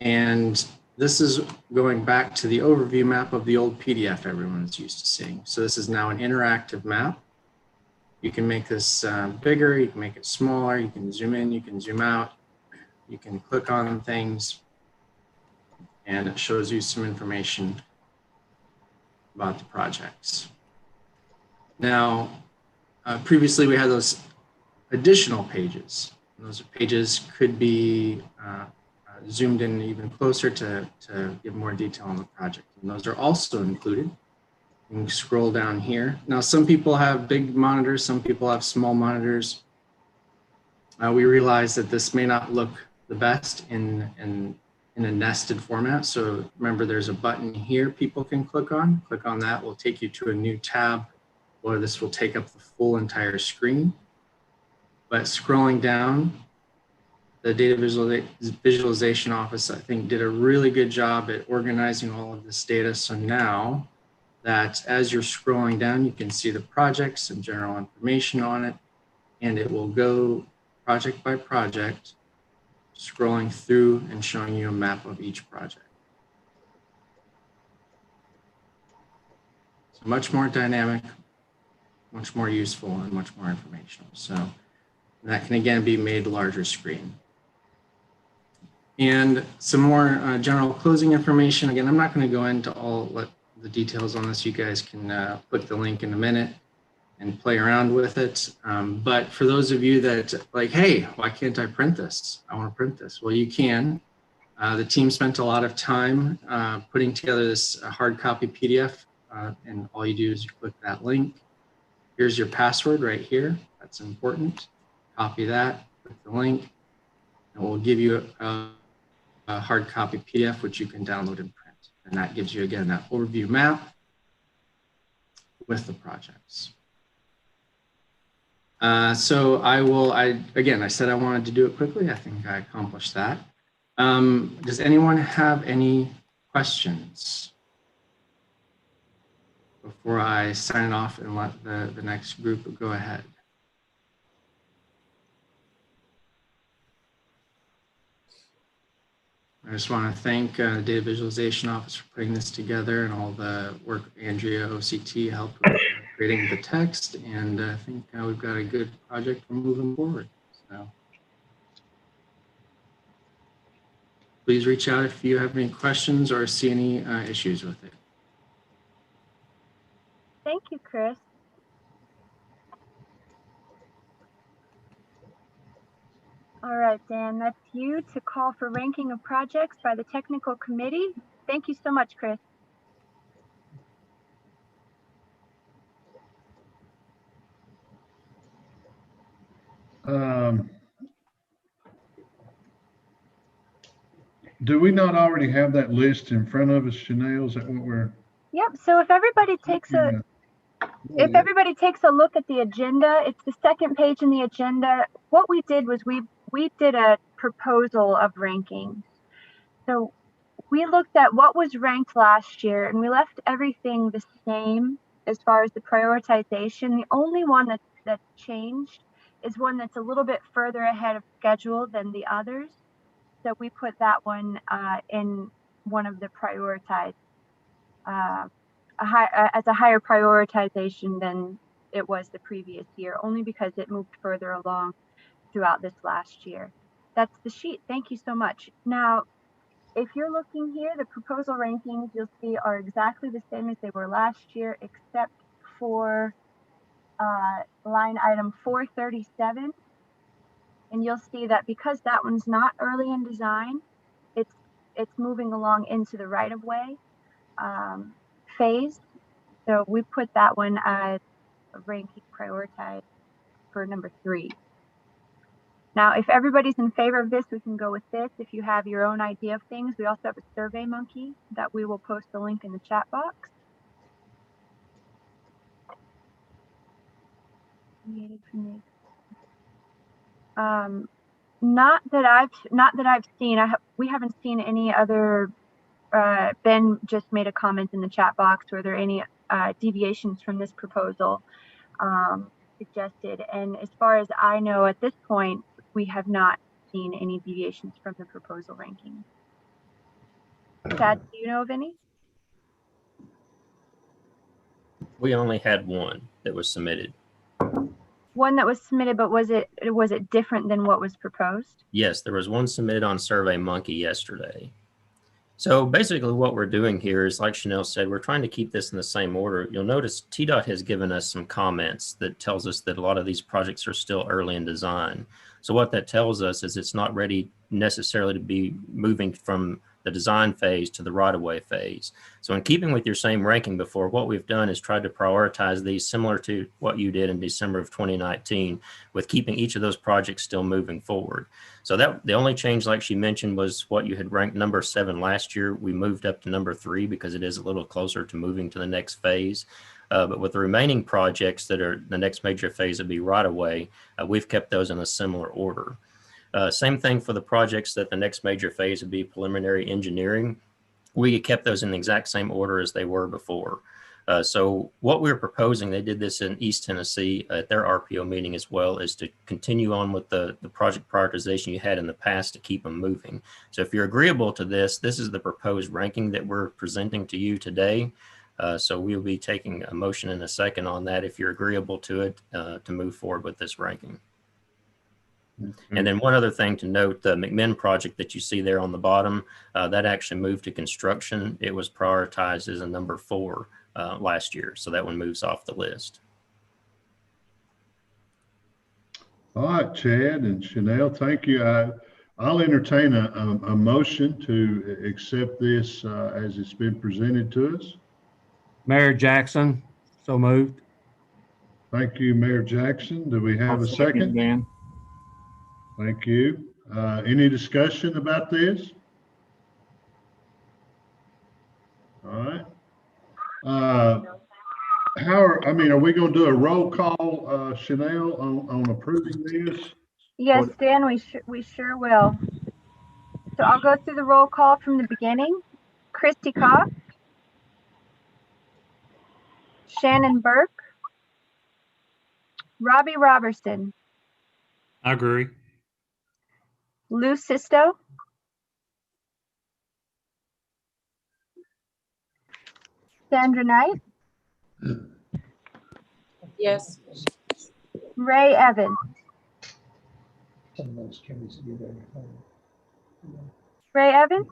And this is going back to the overview map of the old PDF everyone's used to seeing. So this is now an interactive map. You can make this bigger, you can make it smaller, you can zoom in, you can zoom out, you can click on things, and it shows you some information about the projects. Now, previously we had those additional pages. And those pages could be zoomed in even closer to give more detail on the project. And those are also included. You can scroll down here. Now, some people have big monitors, some people have small monitors. We realize that this may not look the best in a nested format. So remember, there's a button here people can click on. Click on that, will take you to a new tab, or this will take up the full entire screen. But scrolling down, the data visualization office, I think, did a really good job at organizing all of this data. So now that as you're scrolling down, you can see the project, some general information on it, and it will go project by project, scrolling through and showing you a map of each project. So much more dynamic, much more useful, and much more informational. So that can again be made larger screen. And some more general closing information. Again, I'm not going to go into all the details on this. You guys can click the link in a minute and play around with it. But for those of you that like, hey, why can't I print this? I want to print this. Well, you can. The team spent a lot of time putting together this hard copy PDF. And all you do is you click that link. Here's your password right here. That's important. Copy that, click the link, and we'll give you a hard copy PDF, which you can download and print. And that gives you, again, that overview map with the projects. So again, I said I wanted to do it quickly. I think I accomplished that. Does anyone have any questions before I sign off and let the next group go ahead? I just want to thank the Data Visualization Office for putting this together and all the work Andrea OCT helped with creating the text. And I think we've got a good project for moving forward. So please reach out if you have any questions or see any issues with it. Thank you, Chris. All right, Dan, that's you to call for ranking of projects by the technical committee. Thank you so much, Chris. Do we not already have that list in front of us, Chanel? Is that what we're? Yep. So if everybody takes a look at the agenda, it's the second page in the agenda. What we did was we did a proposal of rankings. So we looked at what was ranked last year and we left everything the same as far as the prioritization. The only one that changed is one that's a little bit further ahead of schedule than the others. So we put that one in one of the prioritized, as a higher prioritization than it was the previous year, only because it moved further along throughout this last year. That's the sheet. Thank you so much. Now, if you're looking here, the proposal rankings you'll see are exactly the same as they were last year, except for line item 437. And you'll see that because that one's not early in design, it's moving along into the right-of-way phase. So we put that one as a ranking prioritized for number 3. Now, if everybody's in favor of this, we can go with this. If you have your own idea of things, we also have a Survey Monkey that we will post the link in the chat box. Not that I've seen. We haven't seen any other. Ben just made a comment in the chat box. Were there any deviations from this proposal suggested? And as far as I know, at this point, we have not seen any deviations from the proposal ranking. Chad, do you know of any? We only had one that was submitted. One that was submitted, but was it different than what was proposed? Yes, there was one submitted on Survey Monkey yesterday. So basically what we're doing here is, like Chanel said, we're trying to keep this in the same order. You'll notice TDOT has given us some comments that tells us that a lot of these projects are still early in design. So what that tells us is it's not ready necessarily to be moving from the design phase to the right-of-way phase. So in keeping with your same ranking before, what we've done is tried to prioritize these similar to what you did in December of 2019, with keeping each of those projects still moving forward. So that the only change, like she mentioned, was what you had ranked number 7 last year. We moved up to number 3 because it is a little closer to moving to the next phase. But with the remaining projects that are the next major phase would be right-of-way, we've kept those in a similar order. Same thing for the projects that the next major phase would be preliminary engineering. We kept those in the exact same order as they were before. So what we're proposing, they did this in East Tennessee at their RPO meeting as well, is to continue on with the project prioritization you had in the past to keep them moving. So if you're agreeable to this, this is the proposed ranking that we're presenting to you today. So we'll be taking a motion in a second on that if you're agreeable to it, to move forward with this ranking. And then one other thing to note, the McMinn project that you see there on the bottom, that actually moved to construction. It was prioritized as a number 4 last year. So that one moves off the list. All right, Chad and Chanel, thank you. I'll entertain a motion to accept this as it's been presented to us. Mayor Jackson, so moved. Thank you, Mayor Jackson. Do we have a second? Dan. Thank you. Any discussion about this? All right. Are we going to do a roll call, Chanel, on approving this? Yes, Dan, we sure will. So I'll go through the roll call from the beginning. Christy Cox, Shannon Burke, Robbie Robertson, I agree. Lou Sisto, Sandra Knight, Yes. Ray Evans, Ray Evans,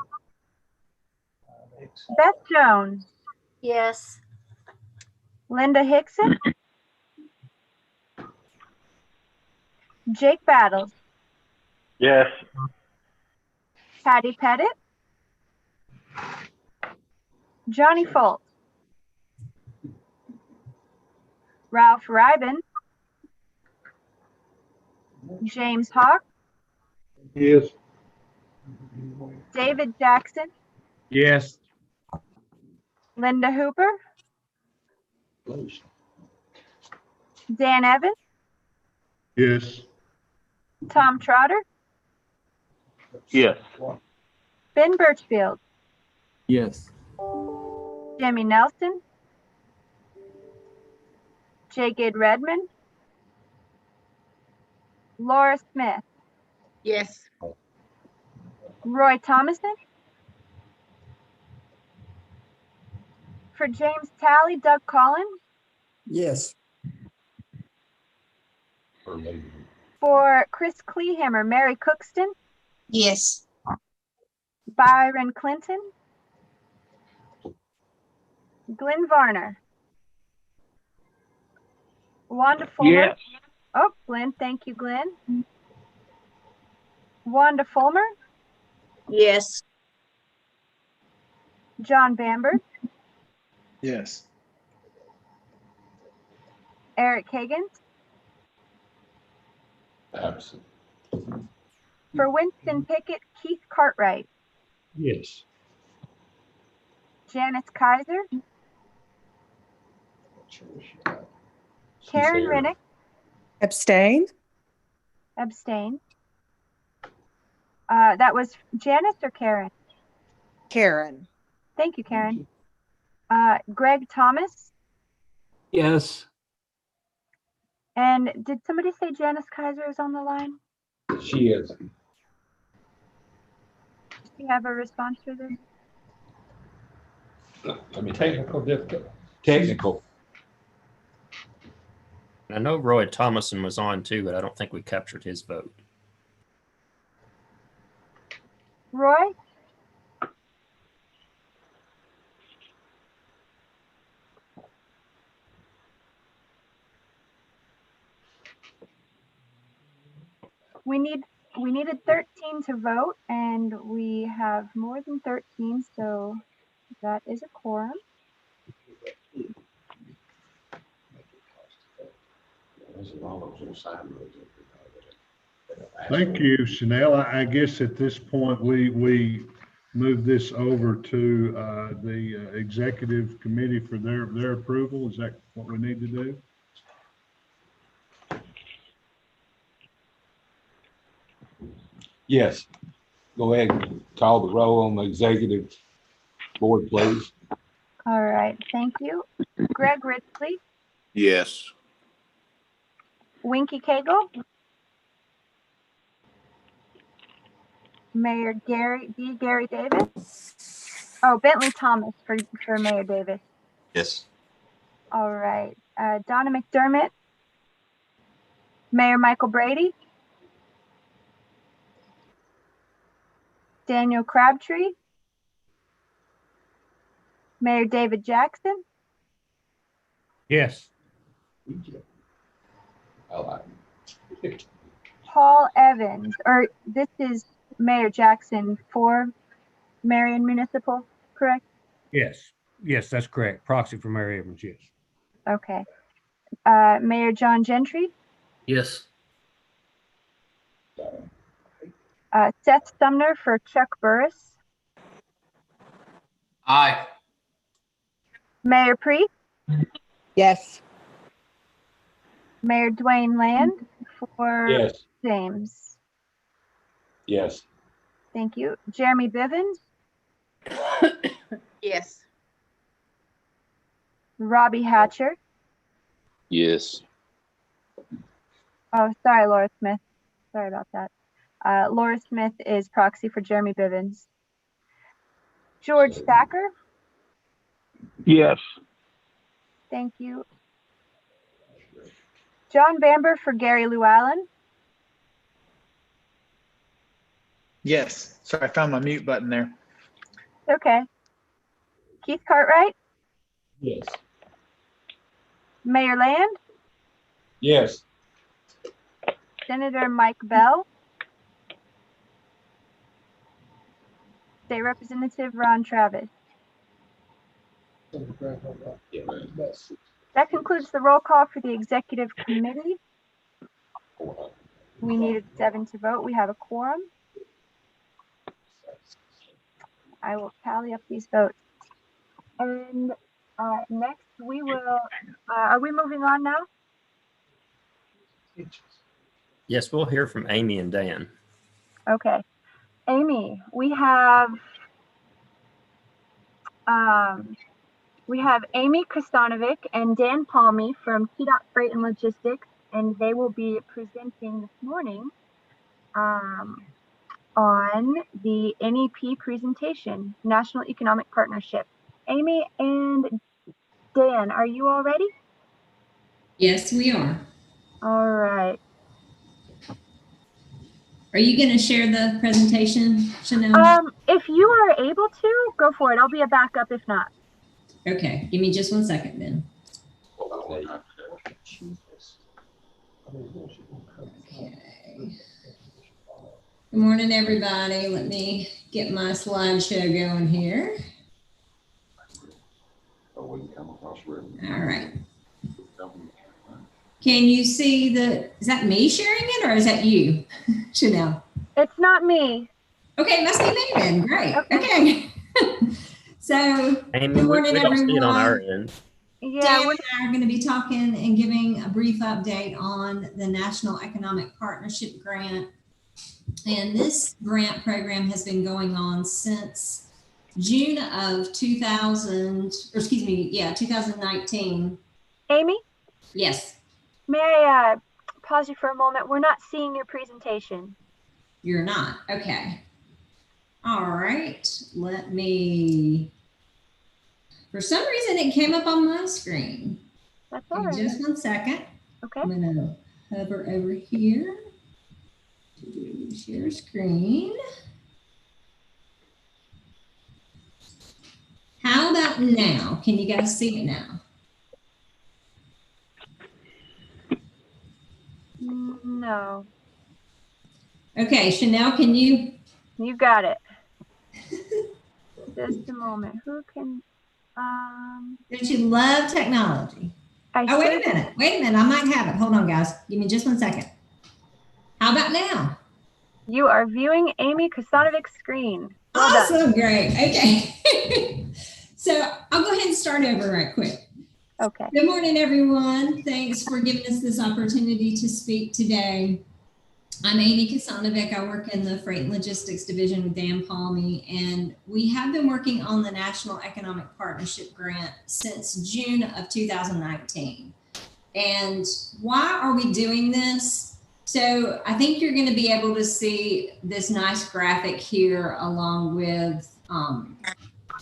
Beth Jones, Yes. Linda Hickson, Jake Battles, Yes. Patty Pettit, Johnny Foltz, Ralph Ryben, James Hawk, Yes. David Jackson, Yes. Linda Hooper, Dan Evans, Yes. Tom Trotter, Yes. Ben Birchfield, Yes. Jimmy Nelson, Jacob Redmond, Laura Smith, Yes. Roy Thomason. For James Talley, Doug Collins. Yes. For Chris Kleehammer, Mary Cookston, Yes. Byron Clinton, Glenn Varner, Wanda Fulmer. Yes. Oh, Glenn, thank you, Glenn. Wanda Fulmer, Yes. John Bamber, Yes. Eric Hagan. Absent. For Winston Pickett, Keith Cartwright, Yes. Janice Kaiser, Karen Rennick, Abstain? abstain. That was Janice or Karen? Karen? Thank you, Karen. Greg Thomas. Yes. And did somebody say Janice Kaiser is on the line? She is. Do you have a response for this? Technical. I know Roy Thomason was on too, but I don't think we captured his vote. Roy? We needed 13 to vote, and we have more than 13, so that is a quorum. Thank you, Chanel. I guess at this point, we move this over to the executive committee for their approval. Is that what we need to do? Yes. Go ahead and call the roll on the executive board, please. All right, thank you. Greg Ridley, Yes. Winky Cagle, Mayor Gary Davis. Oh, Bentley Thomas for Mayor Davis. Yes. All right. Donna McDermott. Mayor Michael Brady. Daniel Crabtree. Mayor David Jackson. Yes. Paul Evans, or this is Mayor Jackson for Marion Municipal, correct? Yes. Yes, that's correct. Proxy for Mayor Evans, yes. Okay. Mayor John Gentry. Yes. Seth Sumner for Chuck Burris. Aye. Mayor Priest. Yes. Mayor Dwayne Land for Yes. James. Yes. Thank you. Jeremy Bivens. Yes. Robbie Hatcher. Yes. Oh, sorry, Laura Smith. Sorry about that. Laura Smith is proxy for Jeremy Bivens. George Thacker. Yes. Thank you. John Bamber for Gary Llewellyn. Yes. Sorry, I found my mute button there. Okay. Keith Cartwright. Yes. Mayor Land. Yes. Senator Mike Bell. State Representative Ron Travis. That concludes the roll call for the executive committee. We needed 7 to vote. We have a quorum. I will tally up these votes. And next we will, are we moving on now? Yes, we'll hear from Amy and Dan. Okay. Amy, we have Amy Kostanovic and Dan Palmy from TDOT Freight and Logistics, and they will be presenting this morning on the NEP presentation, National Economic Partnership. Amy and Dan, are you all ready? Yes, we are. All right. Are you going to share the presentation, Chanel? If you are able to, go for it. I'll be a backup if not. Okay, give me just 1 second then. Okay. Good morning, everybody. Let me get my slideshow going here. All right. Can you see is that me sharing it or is that you, Chanel? It's not me. Okay, it must be me then. Great. Okay. So, Amy, good morning, we don't everyone. see it on our end. Yeah, Dan and I are going to be talking and giving a brief update on the National Economic Partnership Grant. And this grant program has been going on since June of 2019. Amy? Yes. May I pause you for a moment? We're not seeing your presentation. You're not? Okay. All right. Let me, for some reason it came up on my screen. That's all right. Just 1 second. Okay. I'm going to hover over here to share screen. How about now? Can you guys see it now? No. Okay, Chanel, can you? You got it. Just a moment. Who can? Don't you love technology? Wait a minute. Wait a minute. I might have it. Hold on, guys. Give me just 1 second. How about now? You are viewing Amy Kosanovic's screen. Well awesome. Done. Great. Okay. So I'll go ahead and start over right quick. Okay. Good morning, everyone. Thanks for giving us this opportunity to speak today. I'm Amy Kostanovic. I work in the Freight and Logistics Division with Dan Palmy, and we have been working on the National Economic Partnership Grant since June of 2019. And why are we doing this? So I think you're going to be able to see this nice graphic here along with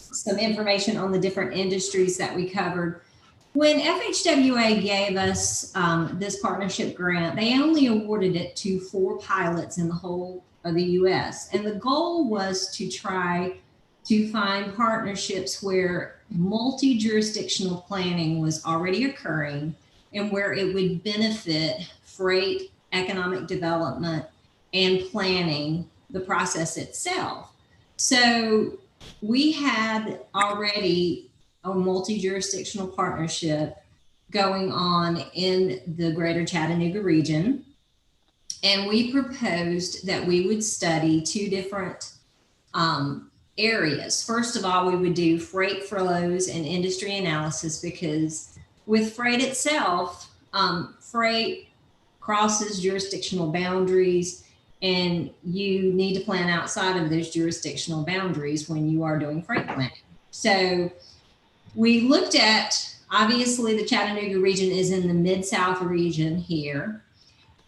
some information on the different industries that we covered. When FHWA gave us this partnership grant, they only awarded it to 4 pilots in the whole of the US. And the goal was to try to find partnerships where multi-jurisdictional planning was already occurring and where it would benefit freight, economic development, and planning the process itself. So we had already a multi-jurisdictional partnership going on in the greater Chattanooga region. And we proposed that we would study 2 different areas. First of all, we would do freight flows and industry analysis, because with freight itself, freight crosses jurisdictional boundaries, and you need to plan outside of those jurisdictional boundaries when you are doing freight planning. So we looked at, obviously the Chattanooga region is in the Mid-South region here.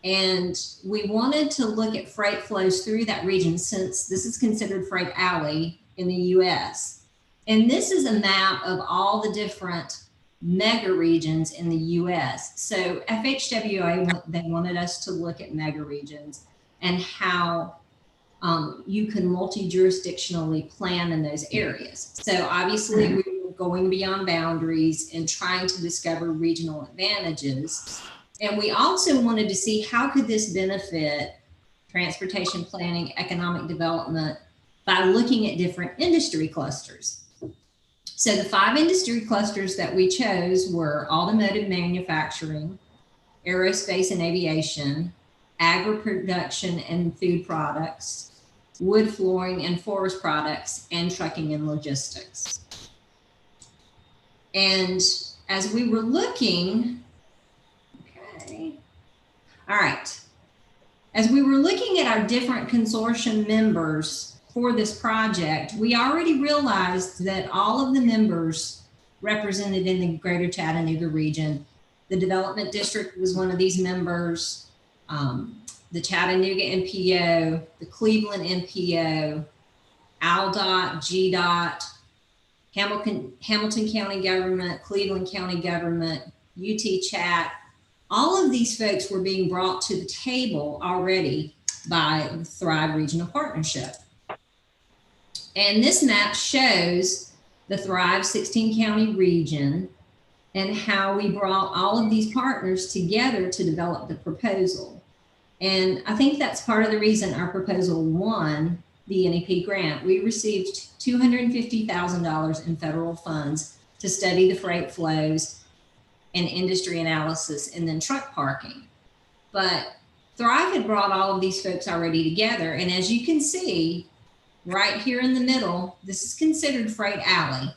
And we wanted to look at freight flows through that region, since this is considered freight alley in the US. And this is a map of all the different mega regions in the US. So FHWA, they wanted us to look at mega regions and how you can multi-jurisdictionally plan in those areas. So obviously we were going beyond boundaries and trying to discover regional advantages. And we also wanted to see how could this benefit transportation planning, economic development, by looking at different industry clusters. So the 5 industry clusters that we chose were automotive manufacturing, aerospace and aviation, agri-production and food products, wood flooring and forest products, and trucking and logistics. And as we were looking, all right. As we were looking at our different consortium members for this project, we already realized that all of the members represented in the greater Chattanooga region, the development district was one of these members, the Chattanooga NPO, the Cleveland NPO, ALDOT, GDOT, Hamilton County Government, Cleveland County Government, UT Chat. All of these folks were being brought to the table already by the Thrive Regional Partnership. And this map shows the Thrive 16 county region and how we brought all of these partners together to develop the proposal. And I think that's part of the reason our proposal won the NEP grant. We received $250,000 in federal funds to study the freight flows and industry analysis, and then truck parking. But Thrive had brought all of these folks already together. And as you can see, right here in the middle, this is considered freight alley.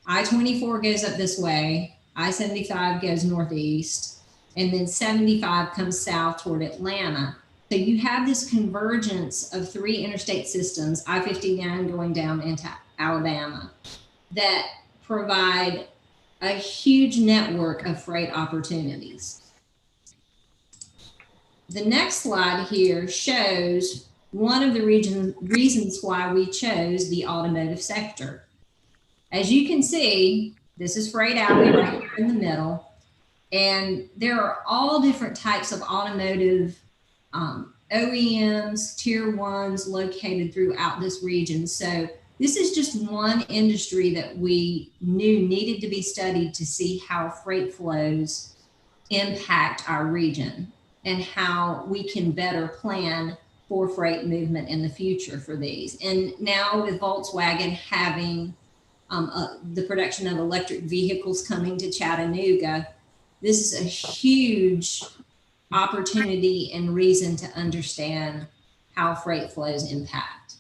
I-24 goes up this way, I-75 goes northeast, and then 75 comes south toward Atlanta. So you have this convergence of 3 interstate systems, I-59 going down into Alabama, that provide a huge network of freight opportunities. The next slide here shows one of the reasons why we chose the automotive sector. As you can see, this is freight alley right here in the middle, and there are all different types of automotive OEMs, tier 1s located throughout this region. So this is just one industry that we knew needed to be studied to see how freight flows impact our region and how we can better plan for freight movement in the future for these. And now with Volkswagen having the production of electric vehicles coming to Chattanooga, this is a huge opportunity and reason to understand how freight flows impact.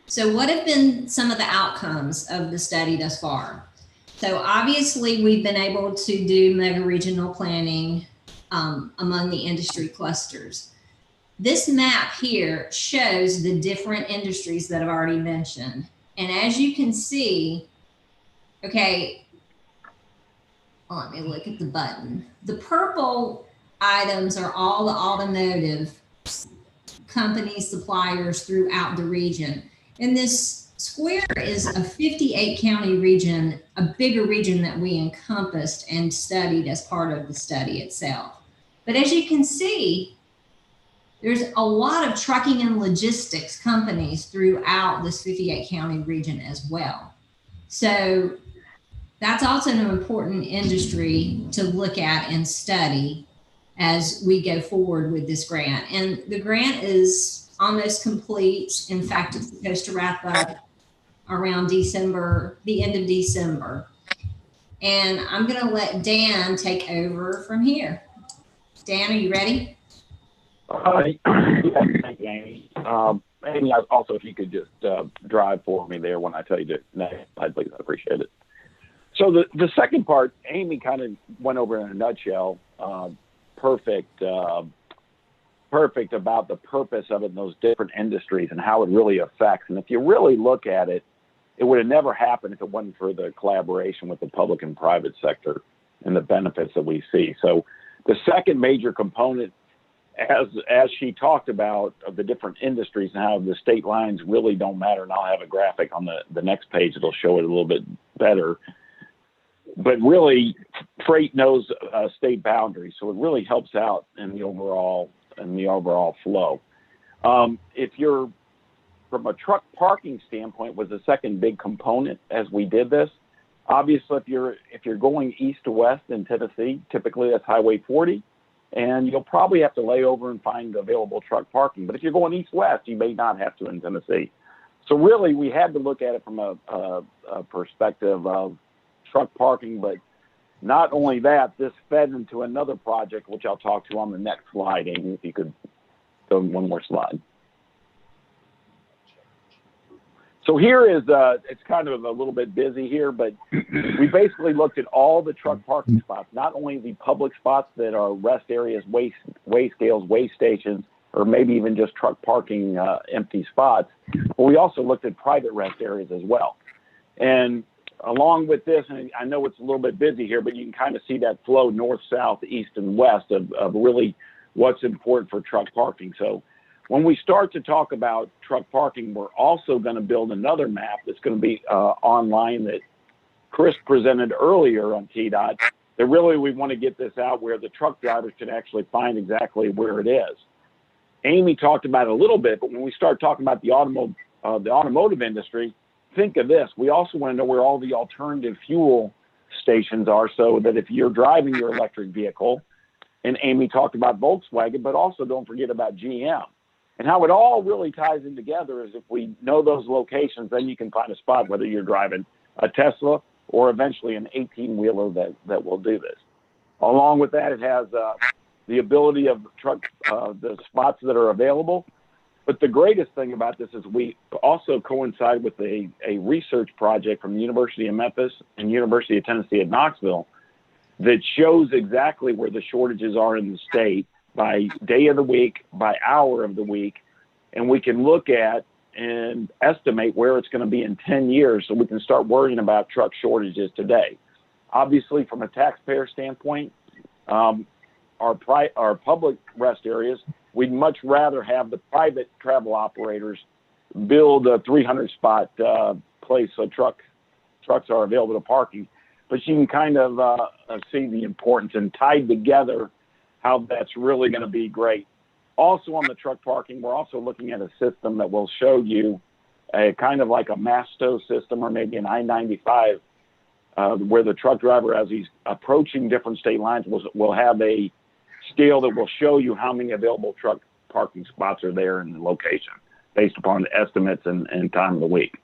So what have been some of the outcomes of the study thus far? So obviously we've been able to do mega regional planning among the industry clusters. This map here shows the different industries that I've already mentioned. And as you can see, okay, let me look at the button. The purple items are all the automotive companies, suppliers throughout the region. And this Square is a 58 county region, a bigger region that we encompassed and studied as part of the study itself. But as you can see, there's a lot of trucking and logistics companies throughout this 58 county region as well. So that's also an important industry to look at and study as we go forward with this grant. And the grant is almost complete. In fact, it's supposed to wrap up around December, the end of December. And I'm going to let Dan take over from here. Dan, are you ready? Yes, thank you, Amy. Amy, also, if you could just drive for me there when I tell you to next slide, please, I appreciate it. So the second part, Amy kind of went over in a nutshell, perfect about the purpose of it in those different industries and how it really affects. And if you really look at it, it would have never happened if it wasn't for the collaboration with the public and private sector and the benefits that we see. So the second major component, as she talked about, of the different industries and how the state lines really don't matter, and I'll have a graphic on the next page that'll show it a little bit better. But really, freight knows state boundaries, so it really helps out in the overall flow. If you're from a truck parking standpoint, was the second big component as we did this. Obviously, if you're going east to west in Tennessee, typically that's Highway 40, and you'll probably have to lay over and find available truck parking. But if you're going east-west, you may not have to in Tennessee. So really, we had to look at it from a perspective of truck parking, but not only that, this fed into another project, which I'll talk to on the next slide, Amy, if you could go one more slide. So here is, it's kind of a little bit busy here, but we basically looked at all the truck parking spots, not only the public spots that are rest areas, weigh scales, weigh stations, or maybe even just truck parking empty spots, but we also looked at private rest areas as well. And along with this, and I know it's a little bit busy here, but you can kind of see that flow north, south, east, and west of really what's important for truck parking. So when we start to talk about truck parking, we're also going to build another map that's going to be online that Chris presented earlier on TDOT, that really we want to get this out where the truck drivers can actually find exactly where it is. Amy talked about it a little bit, but when we start talking about the automotive industry, think of this. We also want to know where all the alternative fuel stations are, so that if you're driving your electric vehicle, and Amy talked about Volkswagen, but also don't forget about GM. And how it all really ties in together is if we know those locations, then you can find a spot, whether you're driving a Tesla or eventually an 18-wheeler that will do this. Along with that, it has the ability of the spots that are available. But the greatest thing about this is we also coincide with a research project from the University of Memphis and University of Tennessee at Knoxville that shows exactly where the shortages are in the state by day of the week, by hour of the week, and we can look at and estimate where it's going to be in 10 years so we can start worrying about truck shortages today. Obviously, from a taxpayer standpoint, our public rest areas, we'd much rather have the private travel operators build a 300-spot place so trucks are available to parking. But you can kind of see the importance and tied together how that's really going to be great. Also on the truck parking, we're also looking at a system that will show you a kind of like a Masto system or maybe an I-95 where the truck driver, as he's approaching different state lines, will have a scale that will show you how many available truck parking spots are there in the location based upon the estimates and time of the week.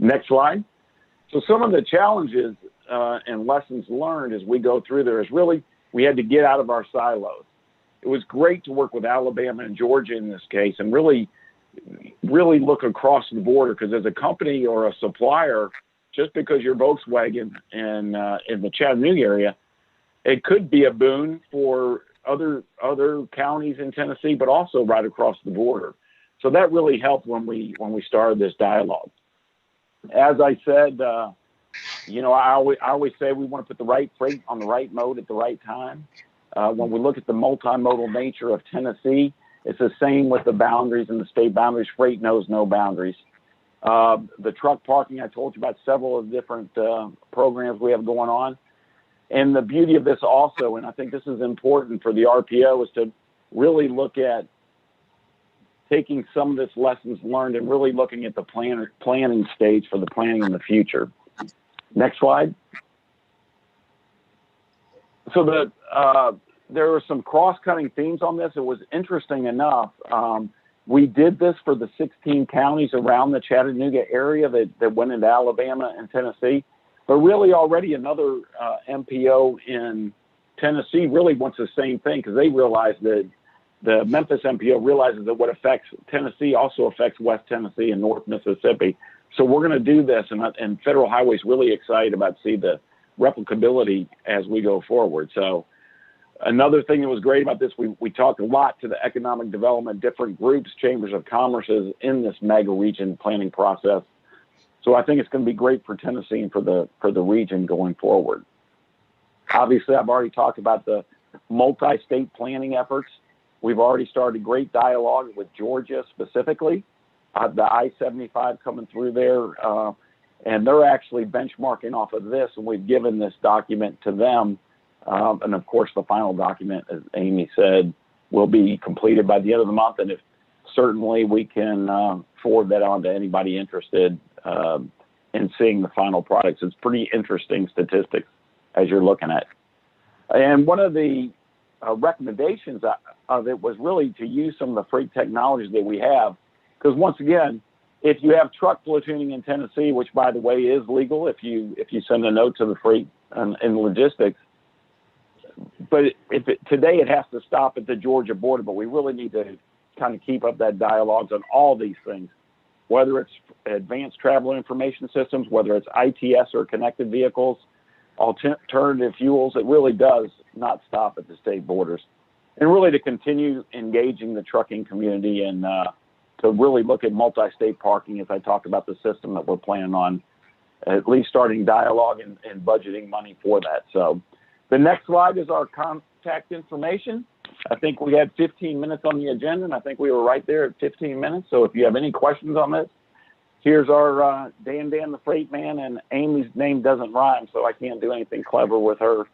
Next slide. So some of the challenges and lessons learned as we go through there is really we had to get out of our silos. It was great to work with Alabama and Georgia in this case and really look across the border, because as a company or a supplier, just because you're Volkswagen and in the Chattanooga area, it could be a boon for other counties in Tennessee, but also right across the border. So that really helped when we started this dialogue. As I said, I always say we want to put the right freight on the right mode at the right time. When we look at the multimodal nature of Tennessee, it's the same with the boundaries and the state boundaries. Freight knows no boundaries. The truck parking, I told you about several of the different programs we have going on. And the beauty of this also, and I think this is important for the RPO, is to really look at taking some of this lessons learned and really looking at the planning stage for the planning in the future. Next slide. So there were some cross-cutting themes on this. It was interesting enough. We did this for the 16 counties around the Chattanooga area that went into Alabama and Tennessee. But really already another MPO in Tennessee really wants the same thing, because they realize that the Memphis MPO realizes that what affects Tennessee also affects West Tennessee and North Mississippi. So we're going to do this, and Federal Highway's really excited about seeing the replicability as we go forward. So another thing that was great about this, we talked a lot to the economic development, different groups, chambers of commerces in this mega region planning process. So I think it's going to be great for Tennessee and for the region going forward. Obviously, I've already talked about the multi-state planning efforts. We've already started great dialogue with Georgia specifically, the I-75 coming through there, and they're actually benchmarking off of this, and we've given this document to them. And of course, the final document, as Amy said, will be completed by the end of the month. And if certainly we can forward that on to anybody interested in seeing the final products. It's pretty interesting statistics as you're looking at. And one of the recommendations of it was really to use some of the freight technologies that we have. Because once again, if you have truck platooning in Tennessee, which by the way is legal if you send a note to the freight and logistics, but today it has to stop at the Georgia border, but we really need to kind of keep up that dialogues on all these things, whether it's advanced traveler information systems, whether it's ITS or connected vehicles, alternative fuels. It really does not stop at the state borders. And really to continue engaging the trucking community and to really look at multi-state parking, as I talked about the system that we're planning on, at least starting dialogue and budgeting money for that. So the next slide is our contact information. I think we had 15 minutes on the agenda, and I think we were right there at 15 minutes. So if you have any questions on this, here's our Dan the Freight Man, and Amy's name doesn't rhyme, so I can't do anything clever with her.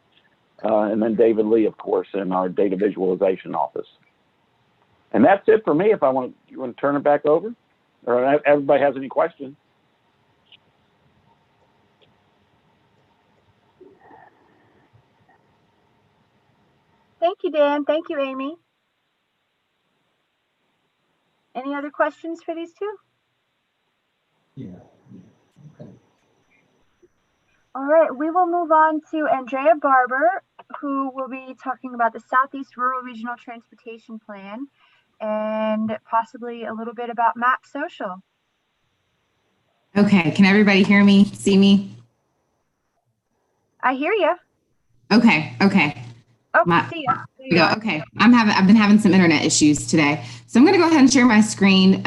And then David Lee, of course, in our data visualization office. And that's it for me. If you want to turn it back over, or everybody has any questions. Thank you, Dan. Thank you, Amy. Any other questions for these two? Yeah. Okay. All right, we will move on to Andrea Barber, who will be talking about the Southeast Rural Regional Transportation Plan and possibly a little bit about Map Social. Okay, can everybody hear me, see me? I hear you. Okay. Oh, see ya. Okay, I've been having some internet issues today. So I'm gonna go ahead and share my screen.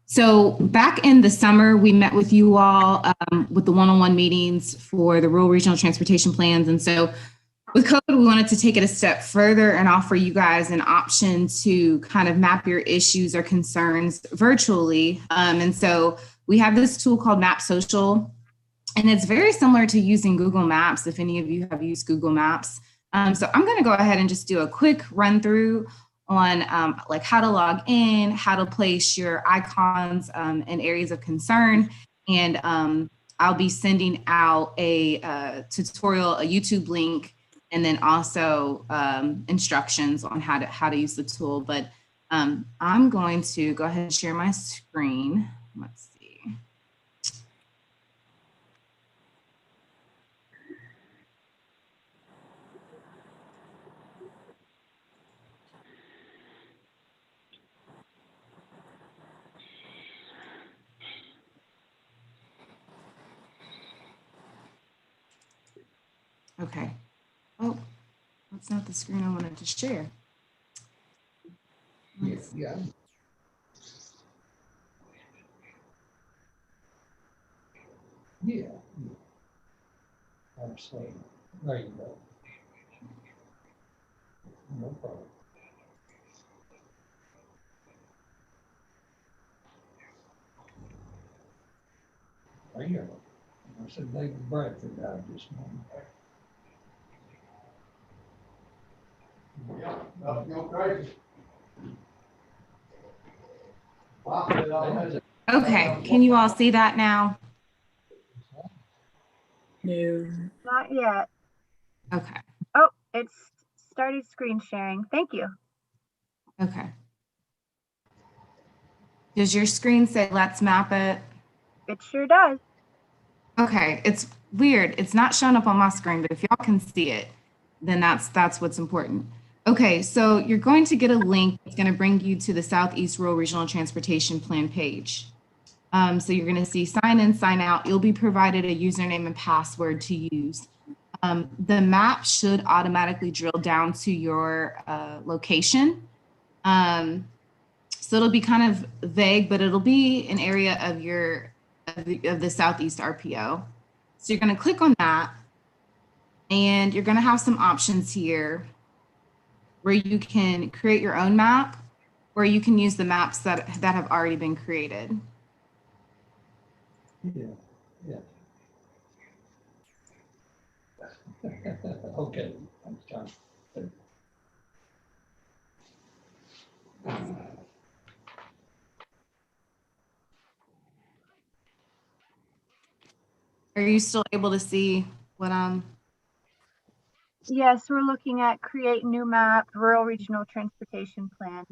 So back in the summer, we met with you all with the one-on-one meetings for the rural regional transportation plans. And so with COVID, we wanted to take it a step further and offer you guys an option to kind of map your issues or concerns virtually. And so we have this tool called Map Social, and it's very similar to using Google Maps, if any of you have used Google Maps. So I'm gonna go ahead and just do a quick run through on like how to log in, how to place your icons in areas of concern. And I'll be sending out a tutorial, a YouTube link, and then also instructions on how to use the tool. But I'm going to go ahead and share my screen. Let's see. Okay. Oh, that's not the screen I wanted to share. Yes, yeah. Yeah. Absolutely. There you go. No problem. Yeah. I said David Bradford died this morning. Yeah, no crazy. Okay, can you all see that now? No. Not yet. Okay. Oh, it's started screen sharing. Thank you. Okay. Does your screen say let's map it? It sure does. Okay, it's weird. It's not showing up on my screen, but if y'all can see it, then that's what's important. Okay, so you're going to get a link that's going to bring you to the Southeast Rural Regional Transportation Plan page. So you're going to see sign in, sign out. You'll be provided a username and password to use. The map should automatically drill down to your location. So it'll be kind of vague, but it'll be an area of of the Southeast RPO. So you're going to click on that, and you're going to have some options here where you can create your own map, or you can use the maps that have already been created. Yeah, yeah. Okay, thanks, John. Are you still able to see what I'm? Yes, we're looking at create new map, rural regional transportation plan.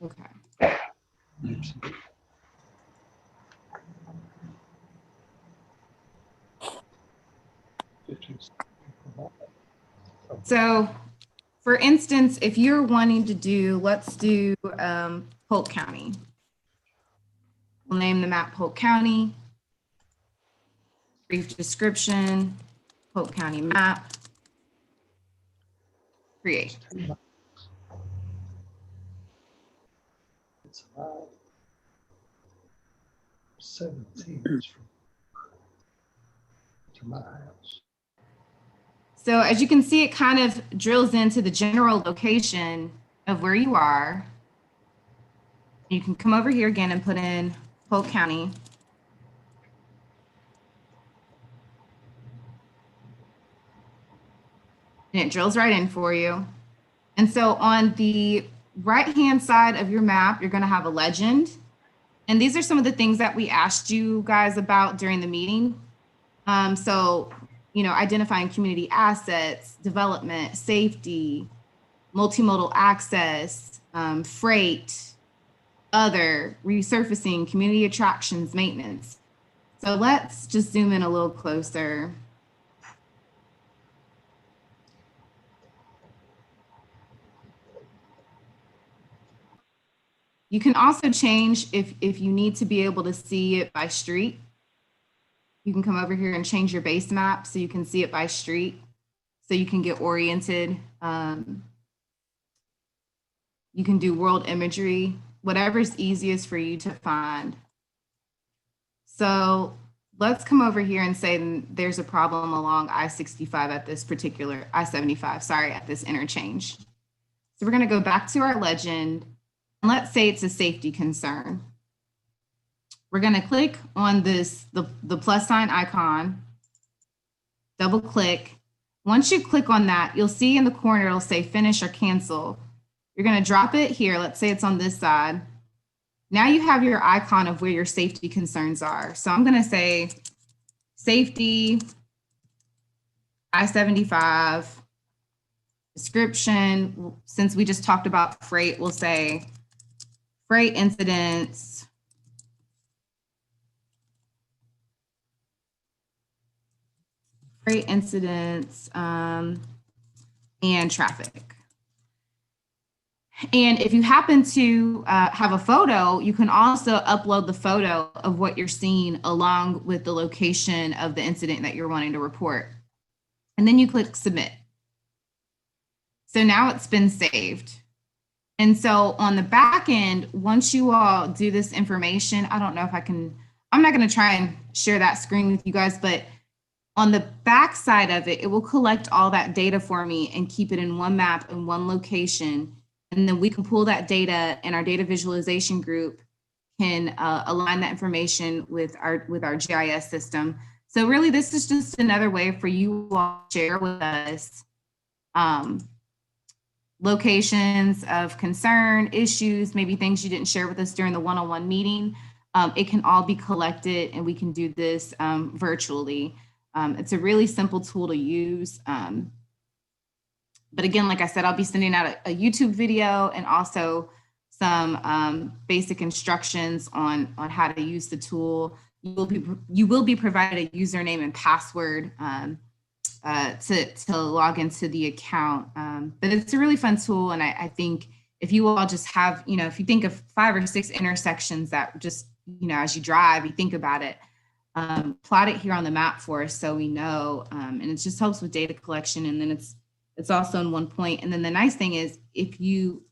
Okay. So, for instance, if you're wanting to do, let's do Polk County. We'll name the map Polk County. Brief description, Polk County map. Create. It's about 17 from to my house. So as you can see, it kind of drills into the general location of where you are. You can come over here again and put in Polk County. And it drills right in for you. And so on the right-hand side of your map, you're going to have a legend. And these are some of the things that we asked you guys about during the meeting. So, you know, identifying community assets, development, safety, multimodal access, freight, other, resurfacing, community attractions, maintenance. So let's just zoom in a little closer. You can also change if you need to be able to see it by street. You can come over here and change your base map so you can see it by street, so you can get oriented. You can do world imagery, whatever's easiest for you to find. So let's come over here and say there's a problem along I-65 at this particular, I-75, sorry, at this interchange. So we're gonna go back to our legend, and let's say it's a safety concern. We're gonna click on this, the plus sign icon, double click. Once you click on that, you'll see in the corner, it'll say finish or cancel. You're gonna drop it here. Let's say it's on this side. Now you have your icon of where your safety concerns are. So I'm gonna say safety, I-75, description. Since we just talked about freight, we'll say freight incidents, and traffic. And if you happen to have a photo, you can also upload the photo of what you're seeing along with the location of the incident that you're wanting to report. And then you click submit. So now it's been saved. And so on the back end, once you all do this information, I don't know if I can, I'm not going to try and share that screen with you guys, but on the back side of it, it will collect all that data for me and keep it in one map in one location. And then we can pull that data, and our data visualization group can align that information with our GIS system. So really, this is just another way for you all to share with us locations of concern, issues, maybe things you didn't share with us during the one-on-one meeting. It can all be collected, and we can do this virtually. It's a really simple tool to use. But again, like I said, I'll be sending out a YouTube video and also some basic instructions on how to use the tool. You will be provided a username and password to log into the account. But it's a really fun tool. And I think if you all just have, if you think of 5 or 6 intersections that just, as you drive, you think about it, plot it here on the map for us so we know. And it just helps with data collection. And then it's also in one point. And then the nice thing is if you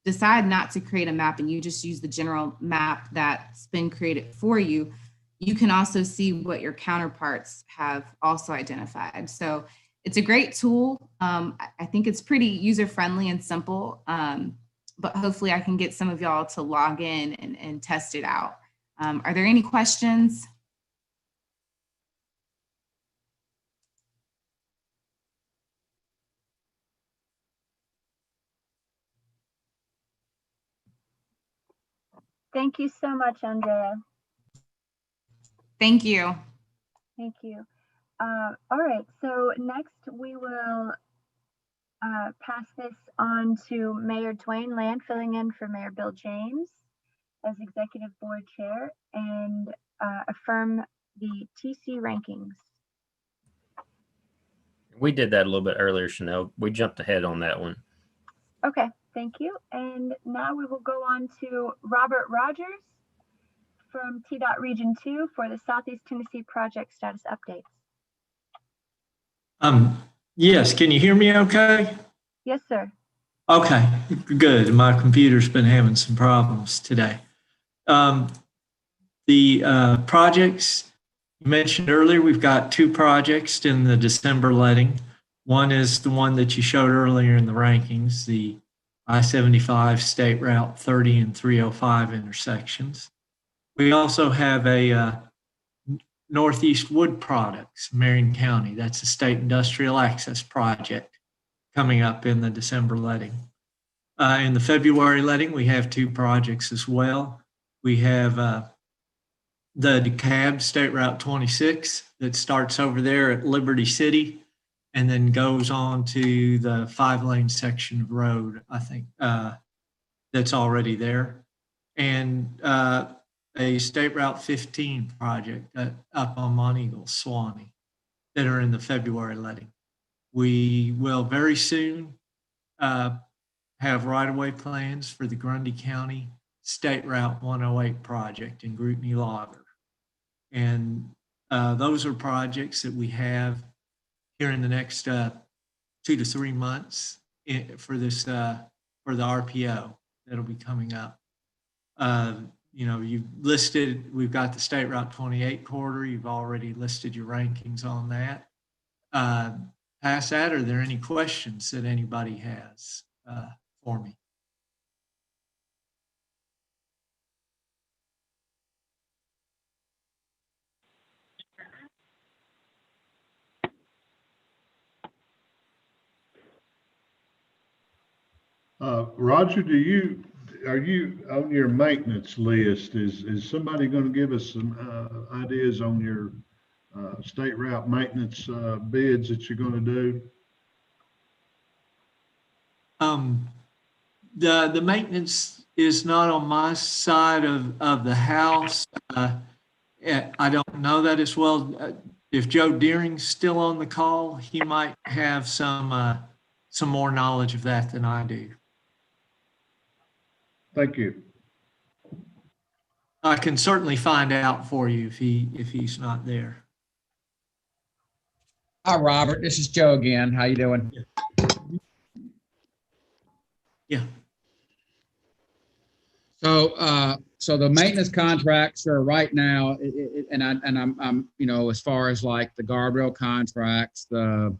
decide not to create a map and you just use the general map that's been created for you, you can also see what your counterparts have also identified. So it's a great tool. I think it's pretty user-friendly and simple, but hopefully I can get some of y'all to log in and test it out. Are there any questions? Thank you so much, Andrea. Thank you. Thank you. All right, so next we will pass this on to Mayor Dwayne Land, filling in for Mayor Bill James as Executive Board Chair, and affirm the TC rankings. We did that a little bit earlier, Chanel. We jumped ahead on that one. Okay, thank you. And now we will go on to Robert Rogers from TDOT Region 2 for the Southeast Tennessee project status updates. Yes, can you hear me okay? Yes, sir. Okay, good. My computer's been having some problems today. The projects you mentioned earlier, we've got 2 projects in the December letting. One is the one that you showed earlier in the rankings, the I-75 State Route 30 and 305 intersections. We also have a Northeast Wood Products, Marion County. That's a state industrial access project coming up in the December letting. In the February letting, we have 2 projects as well. We have the DeKalb State Route 26 that starts over there at Liberty City and then goes on to the 5-lane section of road, I think, that's already there. And a State Route 15 project up on Mont Eagle, Suwanee, that are in the February letting. We will very soon have right-of-way plans for the Grundy County State Route 108 project in Grootney Lager. And those are projects that we have here in the next 2 to 3 months for this for the RPO that'll be coming up. You've listed, we've got the State Route 28 corridor. You've already listed your rankings on that. Past that, are there any questions that anybody has for me? Roger, are you on your maintenance list? Is somebody going to give us some ideas on your state route maintenance bids that you're going to do? The maintenance is not on my side of the house. I don't know that as well. If Joe Deering's still on the call, he might have some more knowledge of that than I do. Thank you. I can certainly find out for you if he's not there. Hi, Robert. This is Joe again. How you doing? Yeah. So the maintenance contracts are right now, and I'm as far as like the guardrail contracts, the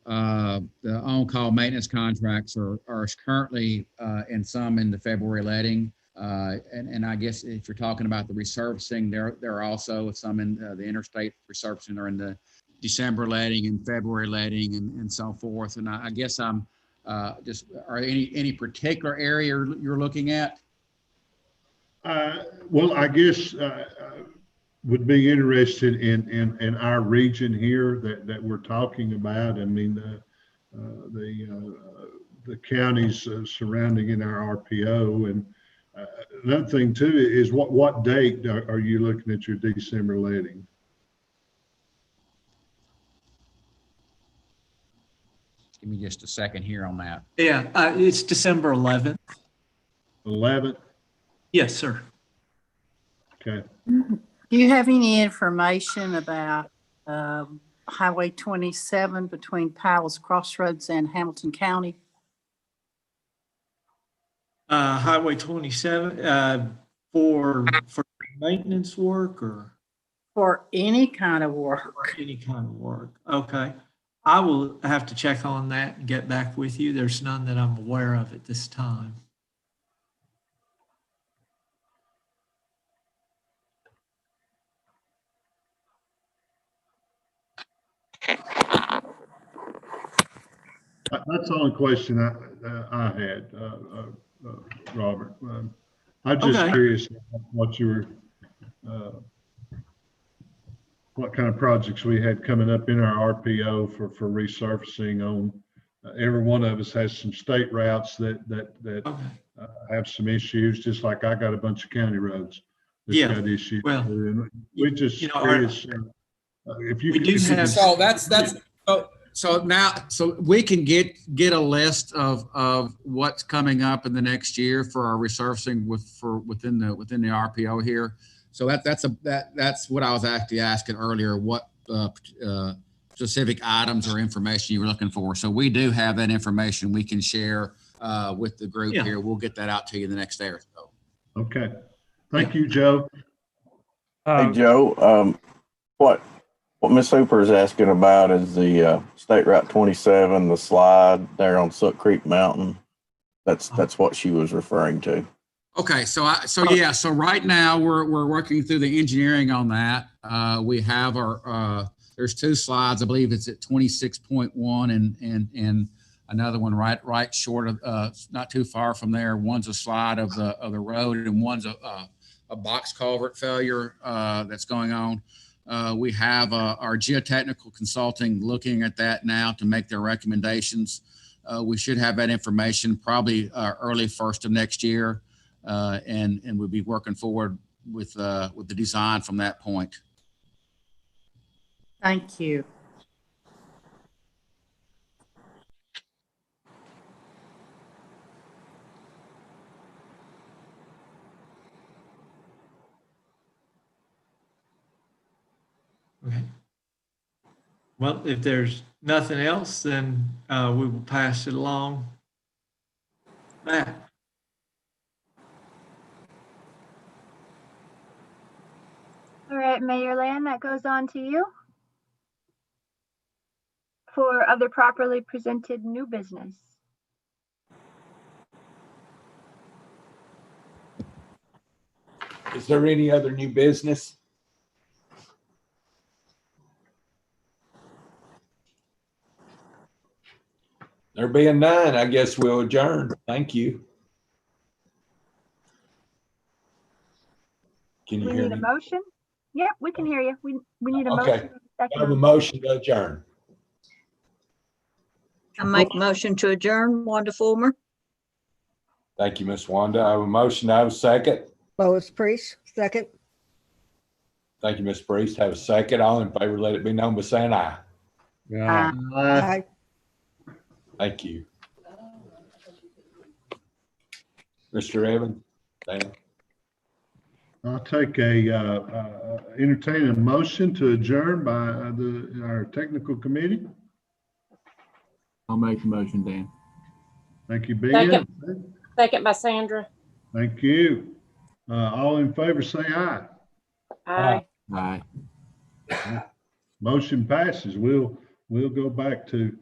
on-call maintenance contracts are currently in the February letting. And I guess if you're talking about the resurfacing, there are also some in the interstate resurfacing are in the December letting and February letting and so forth. And I guess I'm just, are any particular area you're looking at? Well, I guess would be interested in our region here that we're talking about. I mean, the counties surrounding in our RPO. And another thing too is what date are you looking at your December letting? Give me just a second here on that. Yeah, it's December 11th. 11th? Yes, sir. Okay. Do you have any information about Highway 27 between Powell's Crossroads and Hamilton County? Highway 27 for maintenance work or? For any kind of work. Any kind of work. Okay. I will have to check on that and get back with you. There's none that I'm aware of at this time. That's the only question I had, Robert. I'm just Okay. curious what you were, what kind of projects we had coming up in our RPO for resurfacing on. Every one of us has some state routes that have some issues, just like I got a bunch of county roads that's got issues. Well, and we just curious if you could. So so we can get a list of what's coming up in the next year for our resurfacing within the RPO here. So that's what I was actually asking earlier, what specific items or information you were looking for. So we do have that information we can share with the group here. We'll get that out to you the next day or so. Okay. Thank you, Joe. Hey, Joe, what Ms. Hooper is asking about is the State Route 27, the slide there on Soot Creek Mountain. That's what she was referring to. Okay, so right now we're working through the engineering on that. We have our there's two slides. I believe it's at 26.1 and another one right short of not too far from there. One's a slide of the road and one's a box culvert failure that's going on. We have our geotechnical consulting looking at that now to make their recommendations. We should have that information probably early first of next year. And we'll be working forward with the design from that point. Thank you. Okay. Well, if there's nothing else, then we will pass it along. Matt. All right, Mayor Land, that goes on to you for other properly presented new business. Is there any other new business? There being none, I guess we'll adjourn. Thank you. Can you We hear need me? a motion. Yep, we can hear you. We need a Okay. motion. I have a motion to adjourn. I make a motion to adjourn. Wanda Fulmer. Thank you, Miss Wanda. I have a motion. I have a second. Lois Priest, second. Thank you, Miss Priest. Have a second. All in favor, let it be known by saying aye. Aye. Aye. Thank you. Mr. Evans, Dan. I'll take entertain a motion to adjourn by our technical committee. I'll make the motion, Dan. Thank you, Ben. Second by Sandra. Thank you. All in favor, say aye. Aye. Aye. Motion passes. We'll go back to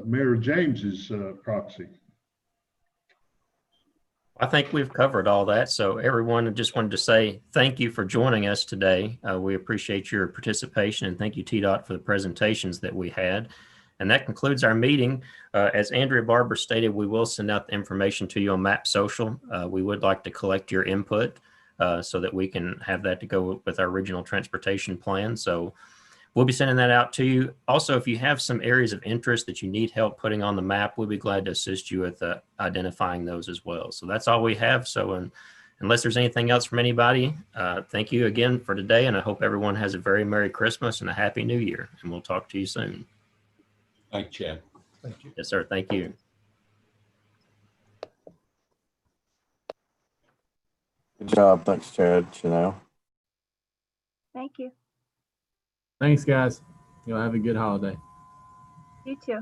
Mayor James's proxy. I think we've covered all that. So everyone, I just wanted to say thank you for joining us today. We appreciate your participation, and thank you, TDOT, for the presentations that we had. And that concludes our meeting. As Andrea Barber stated, we will send out the information to you on MAP Social. We would like to collect your input so that we can have that to go with our regional transportation plan. So we'll be sending that out to you. Also, if you have some areas of interest that you need help putting on the map, we'll be glad to assist you with identifying those as well. So that's all we have. So unless there's anything else from anybody, thank you again for today. And I hope everyone has a very Merry Christmas and a Happy New Year. And we'll talk to you soon. Thank you, Chad. Thank you. Yes, sir. Thank you. Good job. Thanks, Chad. Chanel. Thank you. Thanks, guys. You'll have a good holiday. You too.